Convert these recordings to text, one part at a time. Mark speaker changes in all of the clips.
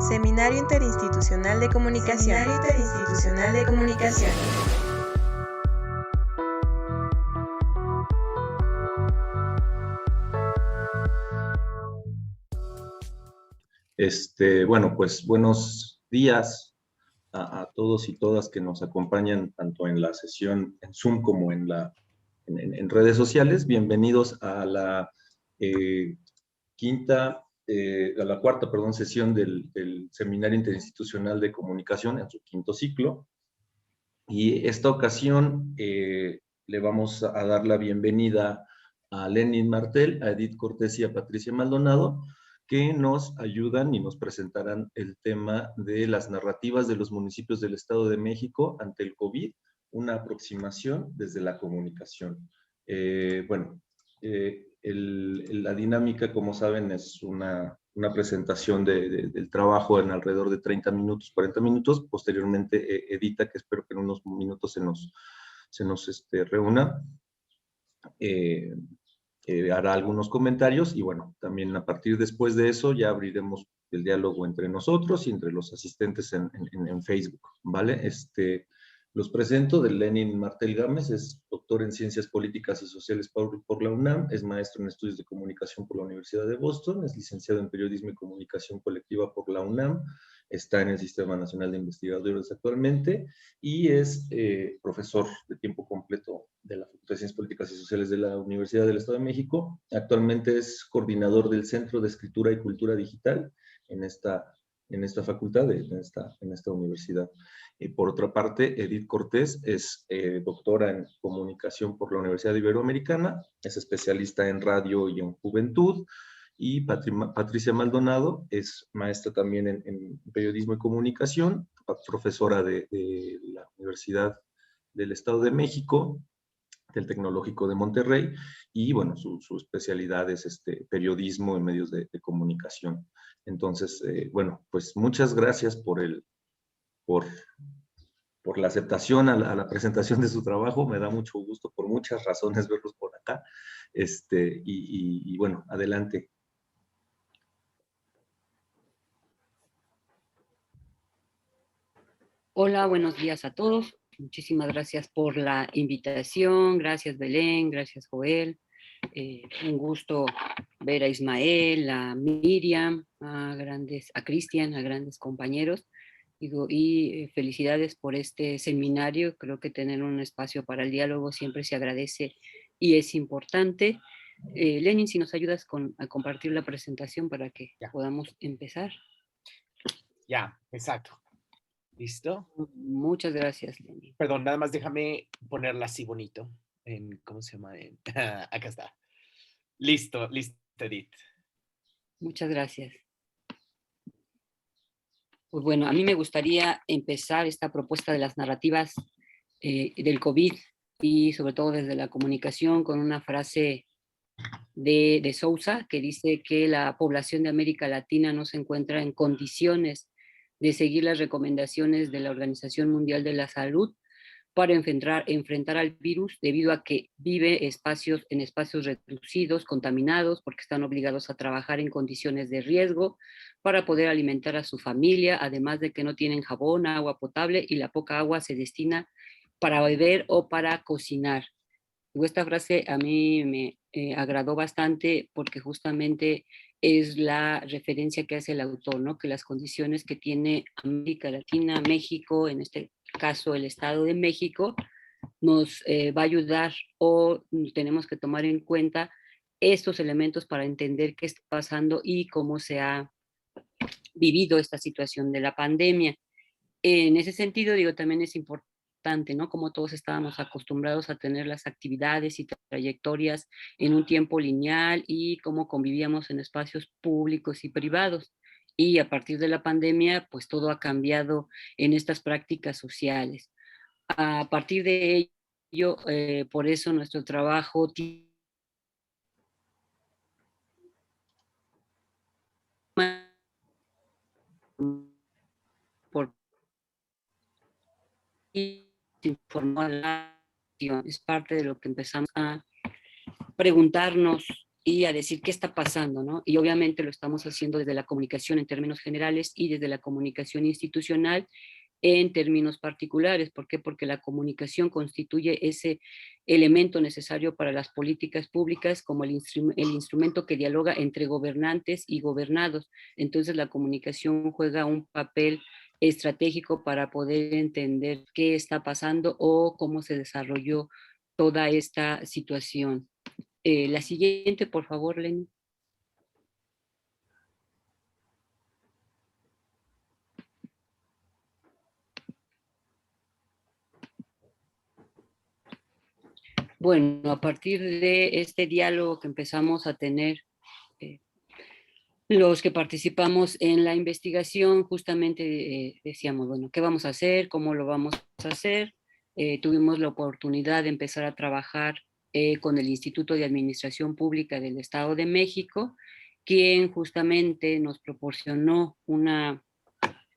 Speaker 1: Seminario Interinstitucional de Comunicación. Seminario Interinstitucional de Comunicación.
Speaker 2: Bueno, pues buenos días a todos y todas que nos acompañan tanto en la sesión en Zoom como en redes sociales. Bienvenidos a la cuarta sesión del Seminario Interinstitucional de Comunicación en su quinto ciclo. Y esta ocasión le vamos a dar la bienvenida a Lenin Martel, a Edith Cortés y a Patricia Maldonado, que nos ayudan y nos presentarán el tema de las narrativas de los municipios del Estado de México ante el COVID, una aproximación desde la comunicación. La dinámica, como saben, es una presentación del trabajo en alrededor de 30 minutos, 40 minutos. Posteriormente, Edita, que espero que en unos minutos se nos reúna, hará algunos comentarios y bueno, también a partir después de eso ya abriremos el diálogo entre nosotros y entre los asistentes en Facebook, ¿vale? Los presento. De Lenin Martel Gámez, es doctor en Ciencias Políticas y Sociales por la UNAM, es maestro en Estudios de Comunicación por la Universidad de Boston, es licenciado en Periodismo y Comunicación Colectiva por la UNAM, está en el Sistema Nacional de Investigadores actualmente y es profesor de tiempo completo de la Facultad de Ciencias Políticas y Sociales de la Universidad del Estado de México. Actualmente es coordinador del Centro de Escritura y Cultura Digital en esta facultad, en esta universidad. Por otra parte, Edith Cortés es doctora en Comunicación por la Universidad Iberoamericana, es especialista en radio y en juventud, y Patricia Maldonado es maestra también en Periodismo y Comunicación, profesora de la Universidad del Estado de México, del Tecnológico de Monterrey, y bueno, su especialidad es periodismo en medios de comunicación. Entonces, bueno, pues muchas gracias por la aceptación a la presentación de su trabajo. Me da mucho gusto por muchas razones verlos por acá. Y bueno, adelante.
Speaker 3: Hola, buenos días a todos. Muchísimas gracias por la invitación. Gracias, Belén. Gracias, Joel. Un gusto ver a Ismael, a Miriam, a Cristian, a grandes compañeros. Y felicidades por este seminario. Creo que tener un espacio para el diálogo siempre se agradece y es importante. Lenin, si nos ayudas a compartir la presentación para que podamos empezar.
Speaker 4: Ya, exacto. ¿Listo?
Speaker 3: Muchas gracias, Lenin.
Speaker 4: Perdón, nada más déjame ponerla así bonito. ¿Cómo se llama? Acá está. Listo, Edith.
Speaker 3: Muchas gracias. Pues bueno, a mí me gustaría empezar esta propuesta de las narrativas del COVID y sobre todo desde la comunicación con una frase de Sousa que dice que la población de América Latina no se encuentra en condiciones de seguir las recomendaciones de la Organización Mundial de la Salud para enfrentar al virus debido a que vive en espacios reducidos, contaminados, porque están obligados a trabajar en condiciones de riesgo para poder alimentar a su familia, además de que no tienen jabón, agua potable y la poca agua se destina para beber o para cocinar. Esta frase a mí me agradó bastante porque justamente es la referencia que hace el autor, ¿no? Que las condiciones que tiene América Latina, México, en este caso el Estado de México, nos va a ayudar o tenemos que tomar en cuenta estos elementos para entender qué está pasando y cómo se ha vivido esta situación de la pandemia. En ese sentido, digo, también es importante, ¿no? Como todos estábamos acostumbrados a tener las actividades y trayectorias en un tiempo lineal y cómo convivíamos en espacios públicos y privados. Y a partir de la pandemia, pues todo ha cambiado en estas prácticas sociales. A partir de ello, por eso nuestro trabajo por informó a la nación. Es parte de lo que empezamos a preguntarnos y a decir qué está pasando, ¿no? Y obviamente lo estamos haciendo desde la comunicación en términos generales y desde la comunicación institucional en términos particulares. ¿Por qué? Porque la comunicación constituye ese elemento necesario para las políticas públicas como el instrumento que dialoga entre gobernantes y gobernados. Entonces la comunicación juega un papel estratégico para poder entender qué está pasando o cómo se desarrolló toda esta situación. La siguiente, por favor, Lenny. Bueno, a partir de este diálogo que empezamos a tener, los que participamos en la investigación, justamente decíamos, bueno, ¿qué vamos a hacer? ¿Cómo lo vamos a hacer? Tuvimos la oportunidad de empezar a trabajar con el Instituto de Administración Pública del Estado de México, quien justamente nos proporcionó una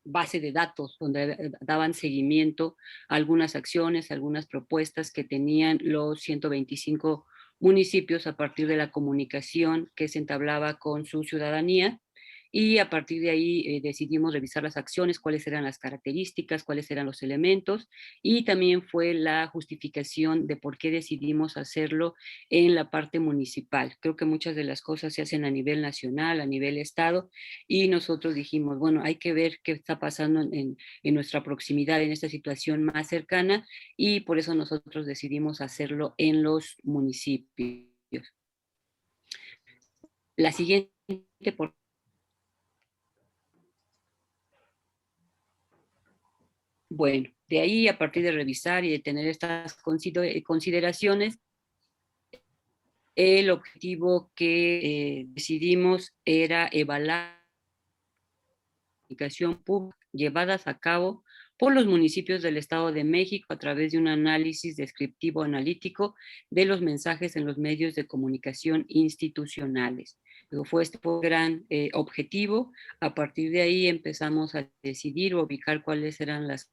Speaker 3: base de datos donde daban seguimiento a algunas acciones, algunas propuestas que tenían los 125 municipios a partir de la comunicación que se entablaba con su ciudadanía. Y a partir de ahí decidimos revisar las acciones, cuáles eran las características, cuáles eran los elementos, y también fue la justificación de por qué decidimos hacerlo en la parte municipal. Creo que muchas de las cosas se hacen a nivel nacional, a nivel estado, y nosotros dijimos, bueno, hay que ver qué está pasando en nuestra proximidad, en esta situación más cercana, y por eso nosotros decidimos hacerlo en los municipios. La siguiente, por Bueno, de ahí, a partir de revisar y de tener estas consideraciones, el objetivo que decidimos era evaluar la comunicación pública llevadas a cabo por los municipios del Estado de México a través de un análisis descriptivo analítico de los mensajes en los medios de comunicación institucionales. Pero fue este gran objetivo. A partir de ahí empezamos a decidir o ubicar cuáles eran las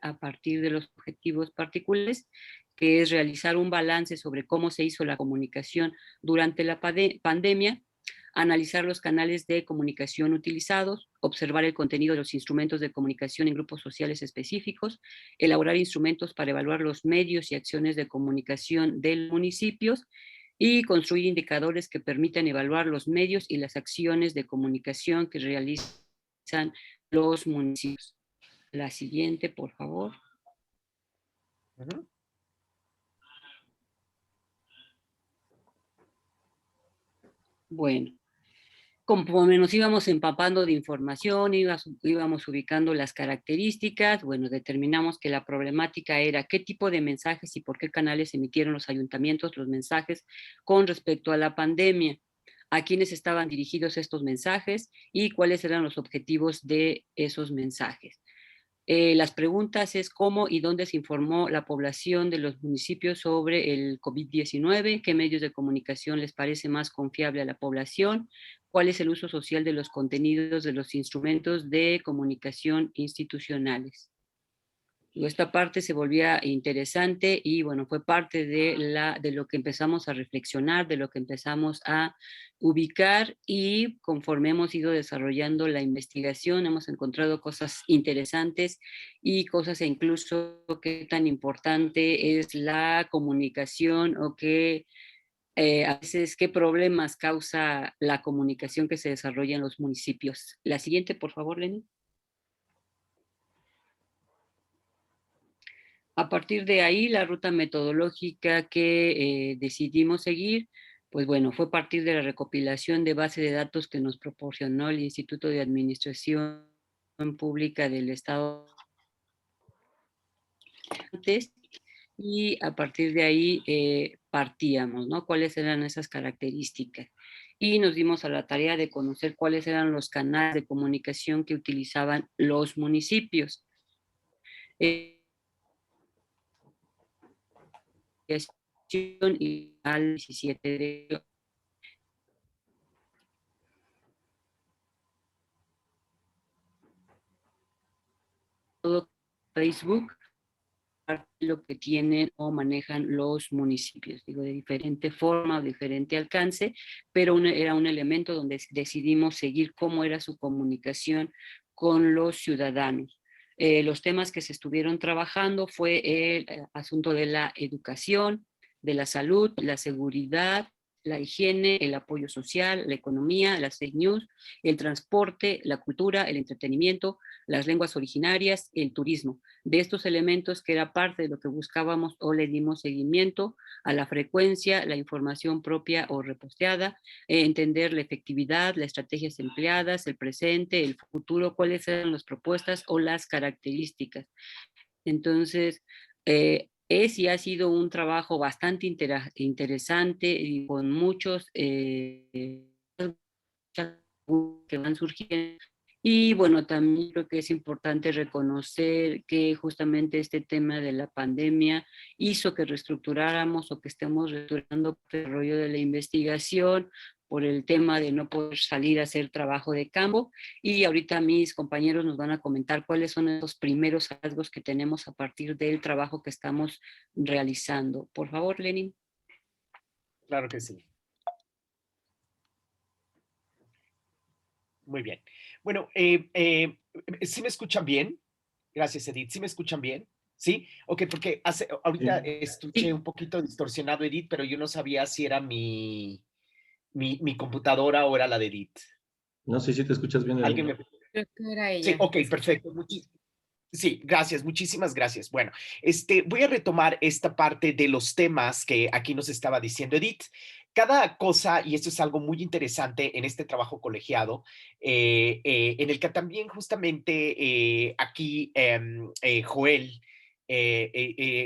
Speaker 3: a partir de los objetivos particulares, que es realizar un balance sobre cómo se hizo la comunicación durante la pandemia, analizar los canales de comunicación utilizados, observar el contenido de los instrumentos de comunicación en grupos sociales específicos, elaborar instrumentos para evaluar los medios y acciones de comunicación de los municipios y construir indicadores que permitan evaluar los medios y las acciones de comunicación que realizan los municipios. La siguiente, por favor. Bueno, conforme nos íbamos empapando de información, íbamos ubicando las características, bueno, determinamos que la problemática era qué tipo de mensajes y por qué canales emitieron los ayuntamientos los mensajes con respecto a la pandemia, a quiénes estaban dirigidos estos mensajes y cuáles eran los objetivos de esos mensajes. Las preguntas es cómo y dónde se informó la población de los municipios sobre el COVID-19, qué medios de comunicación les parece más confiable a la población, cuál es el uso social de los contenidos de los instrumentos de comunicación institucionales. Esta parte se volvía interesante y bueno, fue parte de lo que empezamos a reflexionar, de lo que empezamos a ubicar, y conforme hemos ido desarrollando la investigación hemos encontrado cosas interesantes y cosas incluso qué tan importante es la comunicación o qué a veces qué problemas causa la comunicación que se desarrolla en los municipios. La siguiente, por favor, Lenny. A partir de ahí, la ruta metodológica que decidimos seguir, pues bueno, fue a partir de la recopilación de base de datos que nos proporcionó el Instituto de Administración Pública del Estado antes, y a partir de ahí partíamos, ¿no? ¿Cuáles eran esas características? Y nos dimos a la tarea de conocer cuáles eran los canales de comunicación que utilizaban los municipios. Y al 17 de todo Facebook, lo que tienen o manejan los municipios, digo, de diferente forma, diferente alcance, pero era un elemento donde decidimos seguir cómo era su comunicación con los ciudadanos. Los temas que se estuvieron trabajando fue el asunto de la educación, de la salud, la seguridad, la higiene, el apoyo social, la economía, las fake news, el transporte, la cultura, el entretenimiento, las lenguas originarias, el turismo. De estos elementos que era parte de lo que buscábamos o le dimos seguimiento a la frecuencia, la información propia o reposteada, entender la efectividad, las estrategias empleadas, el presente, el futuro, cuáles eran las propuestas o las características. Entonces, es y ha sido un trabajo bastante interesante y con muchos que van surgiendo. Y bueno, también creo que es importante reconocer que justamente este tema de la pandemia hizo que reestructuráramos o que estemos reestructurando el desarrollo de la investigación por el tema de no poder salir a hacer trabajo de campo. Y ahorita mis compañeros nos van a comentar cuáles son esos primeros hallazgos que tenemos a partir del trabajo que estamos realizando. Por favor, Lenin.
Speaker 4: Claro que sí. Muy bien. Bueno, ¿sí me escuchan bien? Gracias, Edith. ¿Sí me escuchan bien? ¿Sí? Ok, porque ahorita escuché un poquito distorsionado, Edith, pero yo no sabía si era mi computadora o era la de Edith.
Speaker 2: No sé si te escuchas bien.
Speaker 4: ¿Alguien me...
Speaker 1: Creo que era ella.
Speaker 4: Sí, ok, perfecto. Sí, gracias, muchísimas gracias. Bueno, voy a retomar esta parte de los temas que aquí nos estaba diciendo Edith. Cada cosa, y esto es algo muy interesante en este trabajo colegiado, en el que también justamente aquí Joel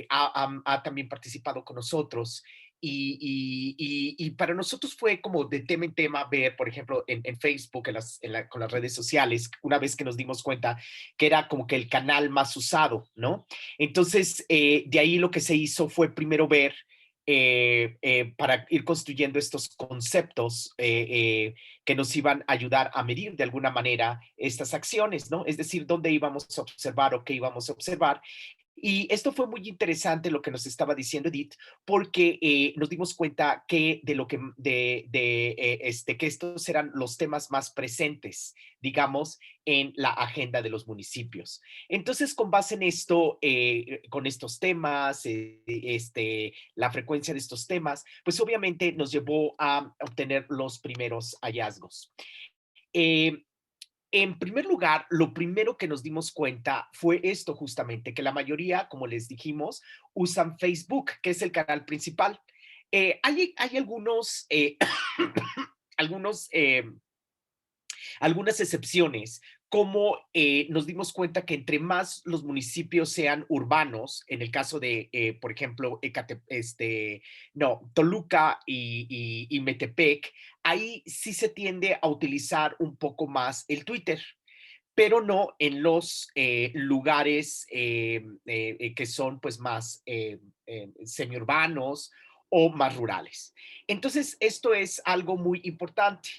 Speaker 4: ha también participado con nosotros. Y para nosotros fue como de tema en tema ver, por ejemplo, en Facebook, con las redes sociales, una vez que nos dimos cuenta que era como que el canal más usado, ¿no? Entonces, de ahí lo que se hizo fue primero ver para ir construyendo estos conceptos que nos iban a ayudar a medir de alguna manera estas acciones, ¿no? Es decir, dónde íbamos a observar o qué íbamos a observar. Y esto fue muy interesante lo que nos estaba diciendo Edith, porque nos dimos cuenta que que estos eran los temas más presentes, digamos, en la agenda de los municipios. Entonces, con base en esto, con estos temas, la frecuencia de estos temas, pues obviamente nos llevó a obtener los primeros hallazgos. En primer lugar, lo primero que nos dimos cuenta fue esto justamente, que la mayoría, como les dijimos, usan Facebook, que es el canal principal. Hay algunos, algunos algunas excepciones, como nos dimos cuenta que entre más los municipios sean urbanos, en el caso de, por ejemplo, Toluca y Metepec, ahí sí se tiende a utilizar un poco más el Twitter, pero no en los lugares que son pues más semiurbanos o más rurales. Entonces, esto es algo muy importante.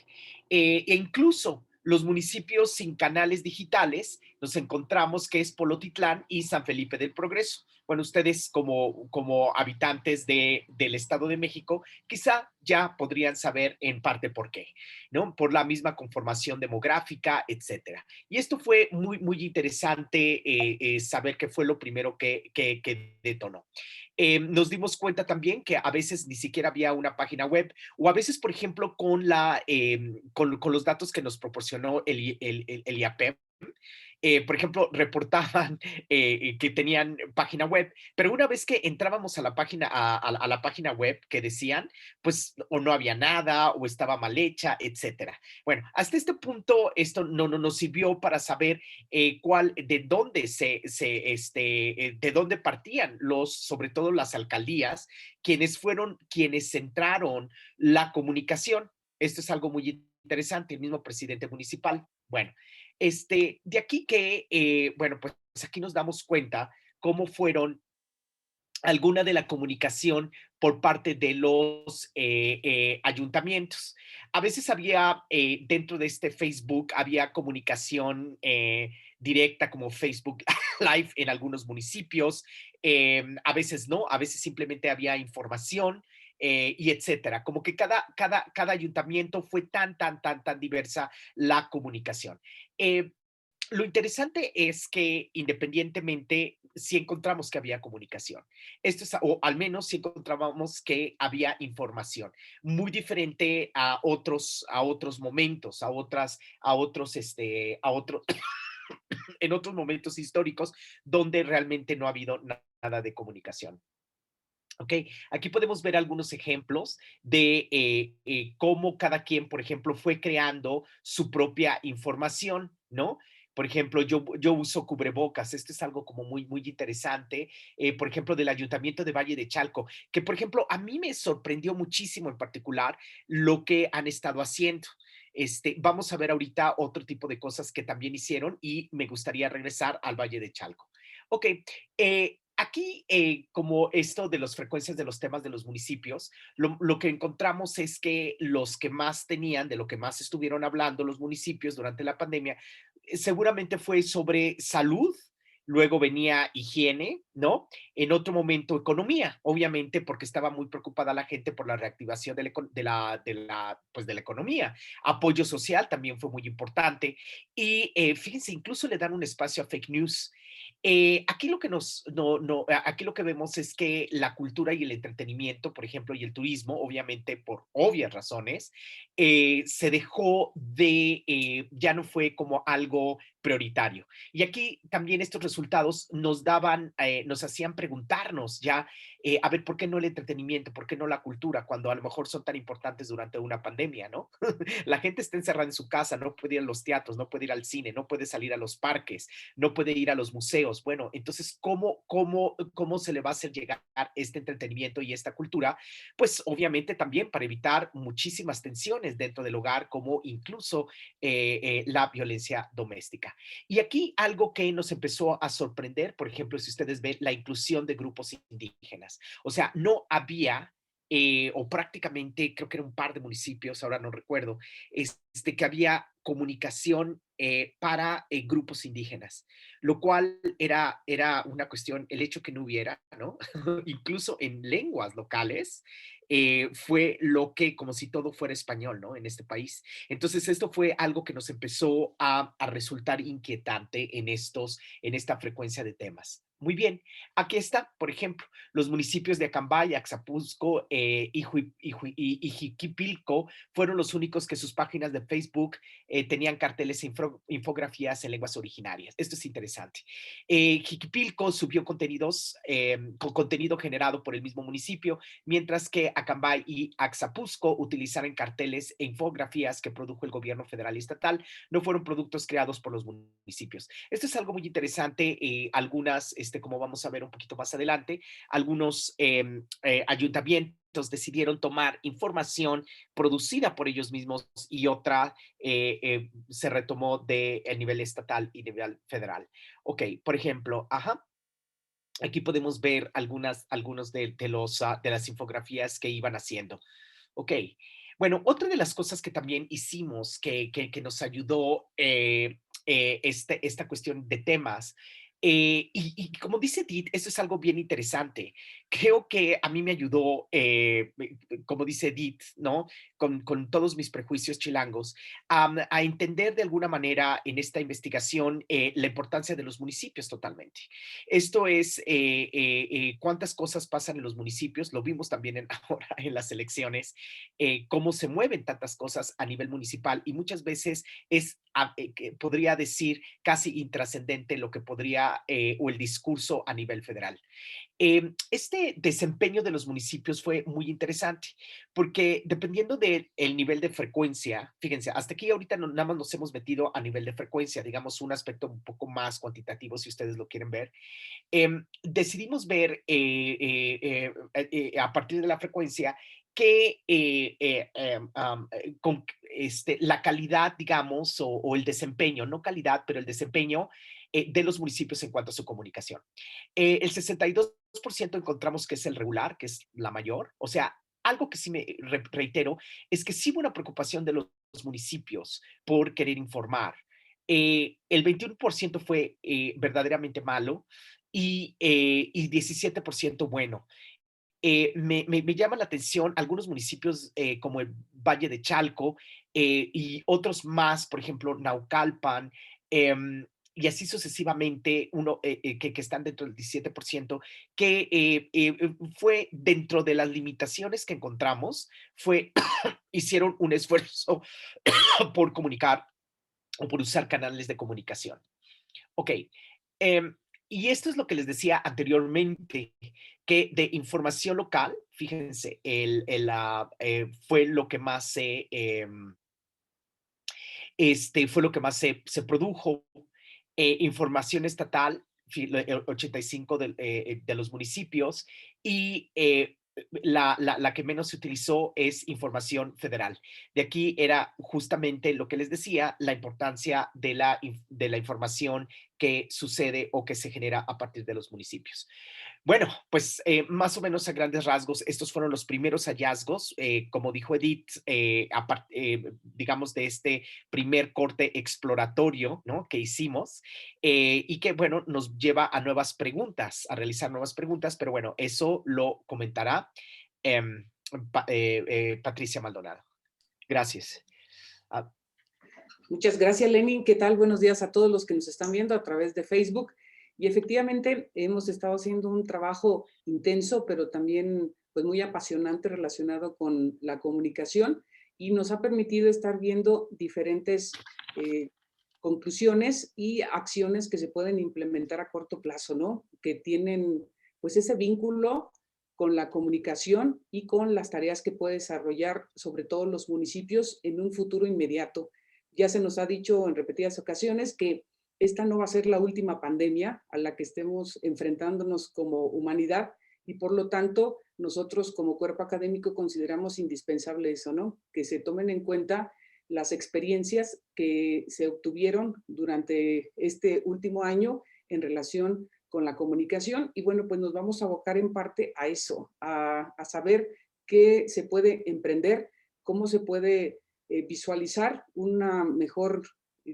Speaker 4: E incluso los municipios sin canales digitales, nos encontramos que es Polotitlán y San Felipe del Progreso. Bueno, ustedes como habitantes del Estado de México, quizá ya podrían saber en parte por qué, ¿no? Por la misma conformación demográfica, etcétera. Y esto fue muy, muy interesante saber qué fue lo primero que detonó. Nos dimos cuenta también que a veces ni siquiera había una página web o a veces, por ejemplo, con los datos que nos proporcionó el IAPEM, por ejemplo, reportaban que tenían página web, pero una vez que entrábamos a la página, a la página web que decían, pues o no había nada o estaba mal hecha, etcétera. Bueno, hasta este punto esto no nos sirvió para saber de dónde de dónde partían sobre todo las alcaldías, quienes centraron la comunicación. Esto es algo muy interesante, el mismo presidente municipal. Bueno, de aquí que, bueno, pues aquí nos damos cuenta cómo fueron alguna de la comunicación por parte de los ayuntamientos. A veces había, dentro de este Facebook, había comunicación directa como Facebook live en algunos municipios, a veces no, a veces simplemente había información y etcétera. Como que cada ayuntamiento fue tan diversa la comunicación. Eh, lo interesante es que independientemente, sí encontramos que había comunicación. Esto es, o al menos sí encontrábamos que había información, muy diferente a otros momentos, a otros, en otros momentos históricos donde realmente no ha habido nada de comunicación. ¿Ok? Aquí podemos ver algunos ejemplos de cómo cada quien, por ejemplo, fue creando su propia información, ¿no? Por ejemplo, yo uso cubrebocas. Esto es algo como muy interesante. Por ejemplo, del Ayuntamiento de Valle de Chalco, que por ejemplo, a mí me sorprendió muchísimo en particular lo que han estado haciendo. Vamos a ver ahorita otro tipo de cosas que también hicieron y me gustaría regresar al Valle de Chalco. Ok, aquí, como esto de las frecuencias de los temas de los municipios, lo que encontramos es que los que más tenían, de lo que más estuvieron hablando los municipios durante la pandemia, seguramente fue sobre salud, luego venía higiene, ¿no? En otro momento economía, obviamente porque estaba muy preocupada la gente por la reactivación pues de la economía. Apoyo social también fue muy importante y fíjense, incluso le dan un espacio a fake news. Aquí lo que aquí lo que vemos es que la cultura y el entretenimiento, por ejemplo, y el turismo, obviamente por obvias razones, se dejó ya no fue como algo prioritario. Y aquí también estos resultados nos hacían preguntarnos ya, a ver, ¿por qué no el entretenimiento? ¿Por qué no la cultura? Cuando a lo mejor son tan importantes durante una pandemia, ¿no? La gente está encerrada en su casa, no puede ir a los teatros, no puede ir al cine, no puede salir a los parques, no puede ir a los museos. Bueno, entonces, ¿cómo se le va a hacer llegar este entretenimiento y esta cultura? Pues obviamente también para evitar muchísimas tensiones dentro del hogar, como incluso la violencia doméstica. Y aquí algo que nos empezó a sorprender, por ejemplo, si ustedes ven la inclusión de grupos indígenas. O sea, no había o prácticamente, creo que era un par de municipios, ahora no recuerdo, que había comunicación para grupos indígenas, lo cual era una cuestión, el hecho que no hubiera, ¿no? Incluso en lenguas locales, fue lo que, como si todo fuera español, ¿no? En este país. Entonces, esto fue algo que nos empezó a resultar inquietante en esta frecuencia de temas. Muy bien, aquí está, por ejemplo, los municipios de Acambay, Axapuzco y Jiquipilco fueron los únicos que sus páginas de Facebook tenían carteles e infografías en lenguas originarias. Esto es interesante. Jiquipilco subió contenidos con contenido generado por el mismo municipio, mientras que Acambay y Axapuzco utilizaron carteles e infografías que produjo el gobierno federal y estatal, no fueron productos creados por los municipios. Esto es algo muy interesante. Como vamos a ver un poquito más adelante, algunos ayuntamientos decidieron tomar información producida por ellos mismos y otra se retomó del nivel estatal y nivel federal. Ok, por ejemplo, aquí podemos ver algunos de las infografías que iban haciendo. Ok, bueno, otra de las cosas que también hicimos que nos ayudó esta cuestión de temas, y como dice Dit, esto es algo bien interesante. Creo que a mí me ayudó, como dice Dit, ¿no? Con todos mis prejuicios chilangos, a entender de alguna manera en esta investigación la importancia de los municipios totalmente. Esto es cuántas cosas pasan en los municipios, lo vimos también ahora en las elecciones, cómo se mueven tantas cosas a nivel municipal y muchas veces podría decir casi intrascendente lo que podría o el discurso a nivel federal. Este desempeño de los municipios fue muy interesante porque dependiendo del nivel de frecuencia, fíjense, hasta aquí ahorita nada más nos hemos metido a nivel de frecuencia, digamos un aspecto un poco más cuantitativo si ustedes lo quieren ver. Decidimos ver a partir de la frecuencia que la calidad, digamos, o el desempeño, no calidad, pero el desempeño de los municipios en cuanto a su comunicación. El 62% encontramos que es el regular, que es la mayor. O sea, algo que sí me reitero es que sí hubo una preocupación de los municipios por querer informar. El 21% fue verdaderamente malo y 17% bueno. Me llama la atención algunos municipios como el Valle de Chalco y otros más, por ejemplo, Naucalpan, y así sucesivamente, que están dentro del 17%, que fue dentro de las limitaciones que encontramos, hicieron un esfuerzo por comunicar o por usar canales de comunicación. Ok. em, y esto es lo que les decía anteriormente, que de información local, fíjense, fue lo que más fue lo que más se produjo. Información estatal, 85 de los municipios, y la que menos se utilizó es información federal. De aquí era justamente lo que les decía, la importancia de la información que sucede o que se genera a partir de los municipios. Bueno, pues más o menos a grandes rasgos, estos fueron los primeros hallazgos, como dijo Edith, digamos, de este primer corte exploratorio, ¿no?, que hicimos, y que, bueno, nos lleva a nuevas preguntas, a realizar nuevas preguntas, pero bueno, eso lo comentará em, Patricia Maldonado. Gracias. Ah,
Speaker 5: Muchas gracias, Lenin. ¿Qué tal? Buenos días a todos los que nos están viendo a través de Facebook. Y efectivamente hemos estado haciendo un trabajo intenso, pero también pues muy apasionante relacionado con la comunicación y nos ha permitido estar viendo diferentes conclusiones y acciones que se pueden implementar a corto plazo, ¿no? Que tienen pues ese vínculo con la comunicación y con las tareas que puede desarrollar sobre todo los municipios en un futuro inmediato. Ya se nos ha dicho en repetidas ocasiones que esta no va a ser la última pandemia a la que estemos enfrentándonos como humanidad y por lo tanto nosotros como cuerpo académico consideramos indispensable eso, ¿no? Que se tomen en cuenta las experiencias que se obtuvieron durante este último año en relación con la comunicación y bueno, pues nos vamos a abocar en parte a eso, a saber qué se puede emprender, cómo se puede visualizar una mejor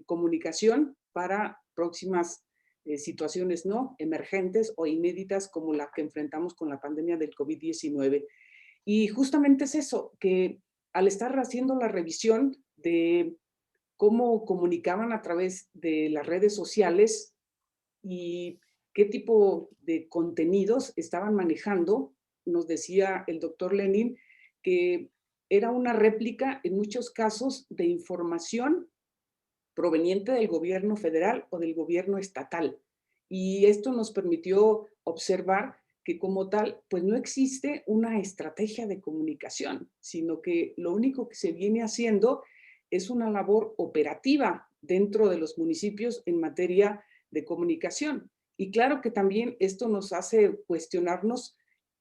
Speaker 5: comunicación para próximas situaciones no emergentes o inéditas como la que enfrentamos con la pandemia del COVID-19. Y justamente es eso, que al estar haciendo la revisión de cómo comunicaban a través de las redes sociales y qué tipo de contenidos estaban manejando, nos decía el doctor Lenin que era una réplica en muchos casos de información proveniente del gobierno federal o del gobierno estatal. Y esto nos permitió observar que como tal, pues no existe una estrategia de comunicación, sino que lo único que se viene haciendo es una labor operativa dentro de los municipios en materia de comunicación. Y claro que también esto nos hace cuestionarnos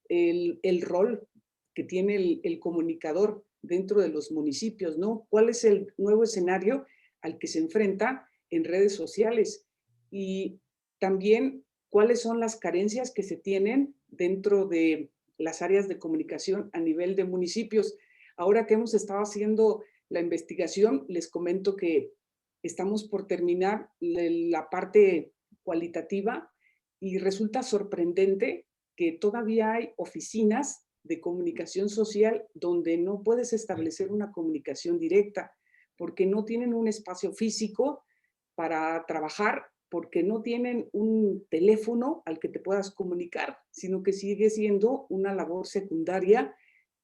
Speaker 5: el rol que tiene el comunicador dentro de los municipios, ¿no? ¿Cuál es el nuevo escenario al que se enfrenta en redes sociales? Y también, ¿cuáles son las carencias que se tienen dentro de las áreas de comunicación a nivel de municipios? Ahora que hemos estado haciendo la investigación, les comento que estamos por terminar la parte cualitativa y resulta sorprendente que todavía hay oficinas de comunicación social donde no puedes establecer una comunicación directa porque no tienen un espacio físico para trabajar, porque no tienen un teléfono al que te puedas comunicar, sino que sigue siendo una labor secundaria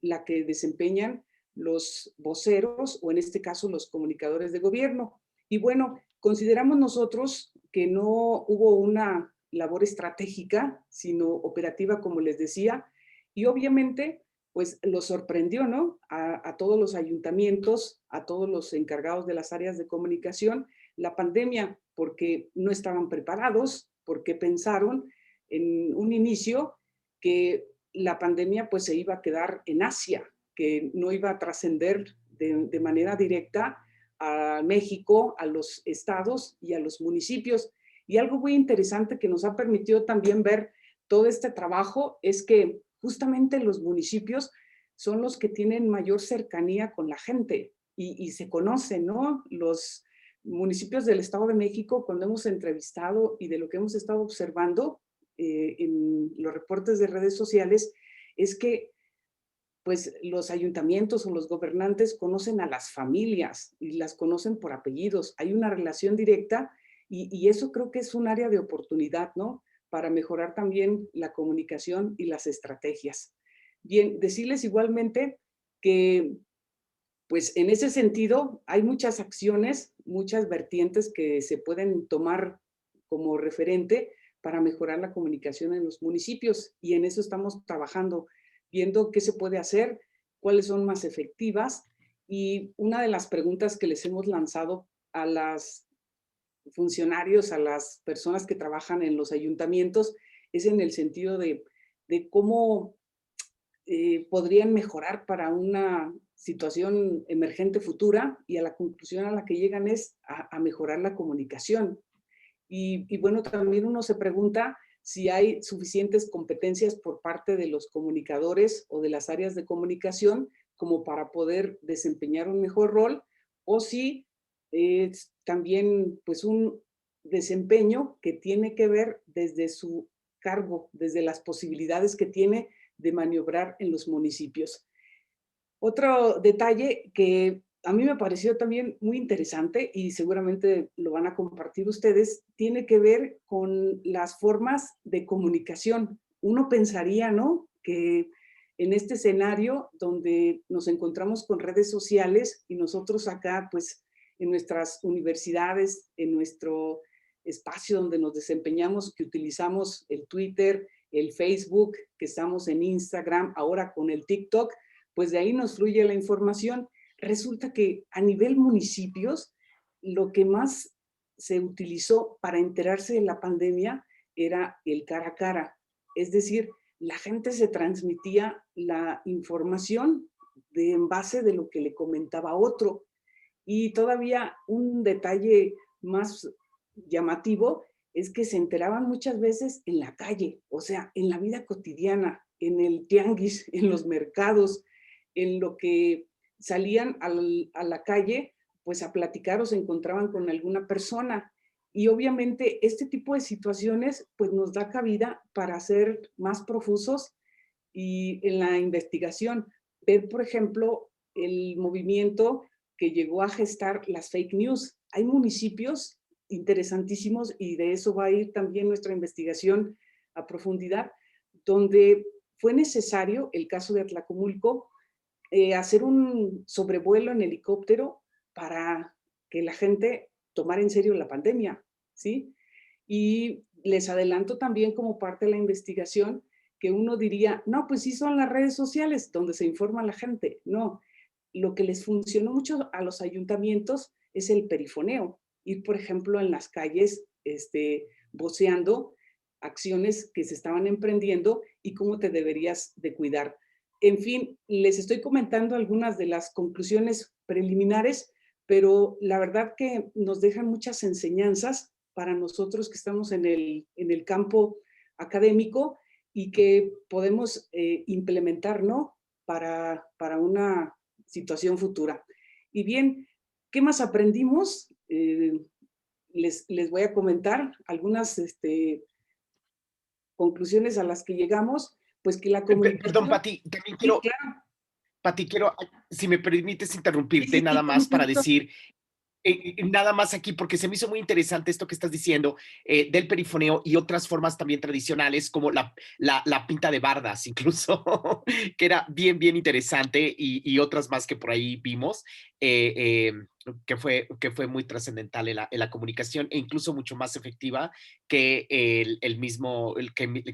Speaker 5: la que desempeñan los voceros o en este caso los comunicadores de gobierno. Y bueno, consideramos nosotros que no hubo una labor estratégica, sino operativa, como les decía, y obviamente pues lo sorprendió, ¿no? A todos los ayuntamientos, a todos los encargados de las áreas de comunicación, la pandemia, porque no estaban preparados, porque pensaron en un inicio que la pandemia pues se iba a quedar en Asia, que no iba a trascender de manera directa a México, a los estados y a los municipios. Y algo muy interesante que nos ha permitido también ver todo este trabajo es que justamente los municipios son los que tienen mayor cercanía con la gente y se conocen, ¿no? municipios del Estado de México, cuando hemos entrevistado y de lo que hemos estado observando en los reportes de redes sociales, es que pues los ayuntamientos o los gobernantes conocen a las familias y las conocen por apellidos. Hay una relación directa y eso creo que es un área de oportunidad, ¿no? Para mejorar también la comunicación y las estrategias. Bien, decirles igualmente que pues en ese sentido hay muchas acciones, muchas vertientes que se pueden tomar como referente para mejorar la comunicación en los municipios y en eso estamos trabajando, viendo qué se puede hacer, cuáles son más efectivas y una de las preguntas que les hemos lanzado a los funcionarios, a las personas que trabajan en los ayuntamientos es en el sentido de cómo podrían mejorar para una situación emergente futura y a la conclusión a la que llegan es a mejorar la comunicación. Y bueno, también uno se pregunta si hay suficientes competencias por parte de los comunicadores o de las áreas de comunicación como para poder desempeñar un mejor rol o si es también pues un desempeño que tiene que ver desde su cargo, desde las posibilidades que tiene de maniobrar en los municipios. Otro detalle que a mí me pareció también muy interesante y seguramente lo van a compartir ustedes, tiene que ver con las formas de comunicación. Uno pensaría, ¿no?, que en este escenario donde nos encontramos con redes sociales y nosotros acá, pues, en nuestras universidades, en nuestro espacio donde nos desempeñamos, que utilizamos el Twitter, el Facebook, que estamos en Instagram, ahora con el TikTok, pues de ahí nos fluye la información. Resulta que a nivel municipios, lo que más se utilizó para enterarse de la pandemia era el cara a cara. Es decir, la gente se transmitía la información en base de lo que le comentaba otro. Y todavía un detalle más llamativo es que se enteraban muchas veces en la calle, o sea, en la vida cotidiana, en el tianguis, en los mercados, en lo que salían a la calle, pues a platicar o se encontraban con alguna persona. Y obviamente este tipo de situaciones pues nos da cabida para ser más profusos y en la investigación. Ver, por ejemplo, el movimiento que llegó a gestar las fake news. Hay municipios interesantísimos y de eso va a ir también nuestra investigación a profundidad, donde fue necesario, el caso de Atlacomulco, hacer un sobrevuelo en helicóptero para que la gente tomara en serio la pandemia, ¿sí? Y les adelanto también como parte de la investigación que uno diría, no, pues sí son las redes sociales donde se informa a la gente. No, lo que les funcionó mucho a los ayuntamientos es el perifoneo. Ir, por ejemplo, en las calles voceando acciones que se estaban emprendiendo y cómo te deberías de cuidar. En fin, les estoy comentando algunas de las conclusiones preliminares, pero la verdad que nos dejan muchas enseñanzas para nosotros que estamos en el campo académico y que podemos implementar, ¿no?, para una situación futura. Y bien, ¿qué más aprendimos? Les voy a comentar algunas conclusiones a las que llegamos, pues que la comunicación...
Speaker 4: Perdón, Pati, también
Speaker 5: Sí,
Speaker 4: quiero,
Speaker 5: claro.
Speaker 4: Pati, quiero, si me permites
Speaker 5: Sí,
Speaker 4: interrumpirte
Speaker 5: sí, sí,
Speaker 4: nada
Speaker 5: con
Speaker 4: más
Speaker 5: mucho
Speaker 4: para
Speaker 5: gusto.
Speaker 4: decir, nada más aquí, porque se me hizo muy interesante esto que estás diciendo del perifoneo y otras formas también tradicionales, como la pinta de bardas, incluso, que era bien, bien interesante, y otras más que por ahí vimos, que fue muy trascendental en la comunicación e incluso mucho más efectiva que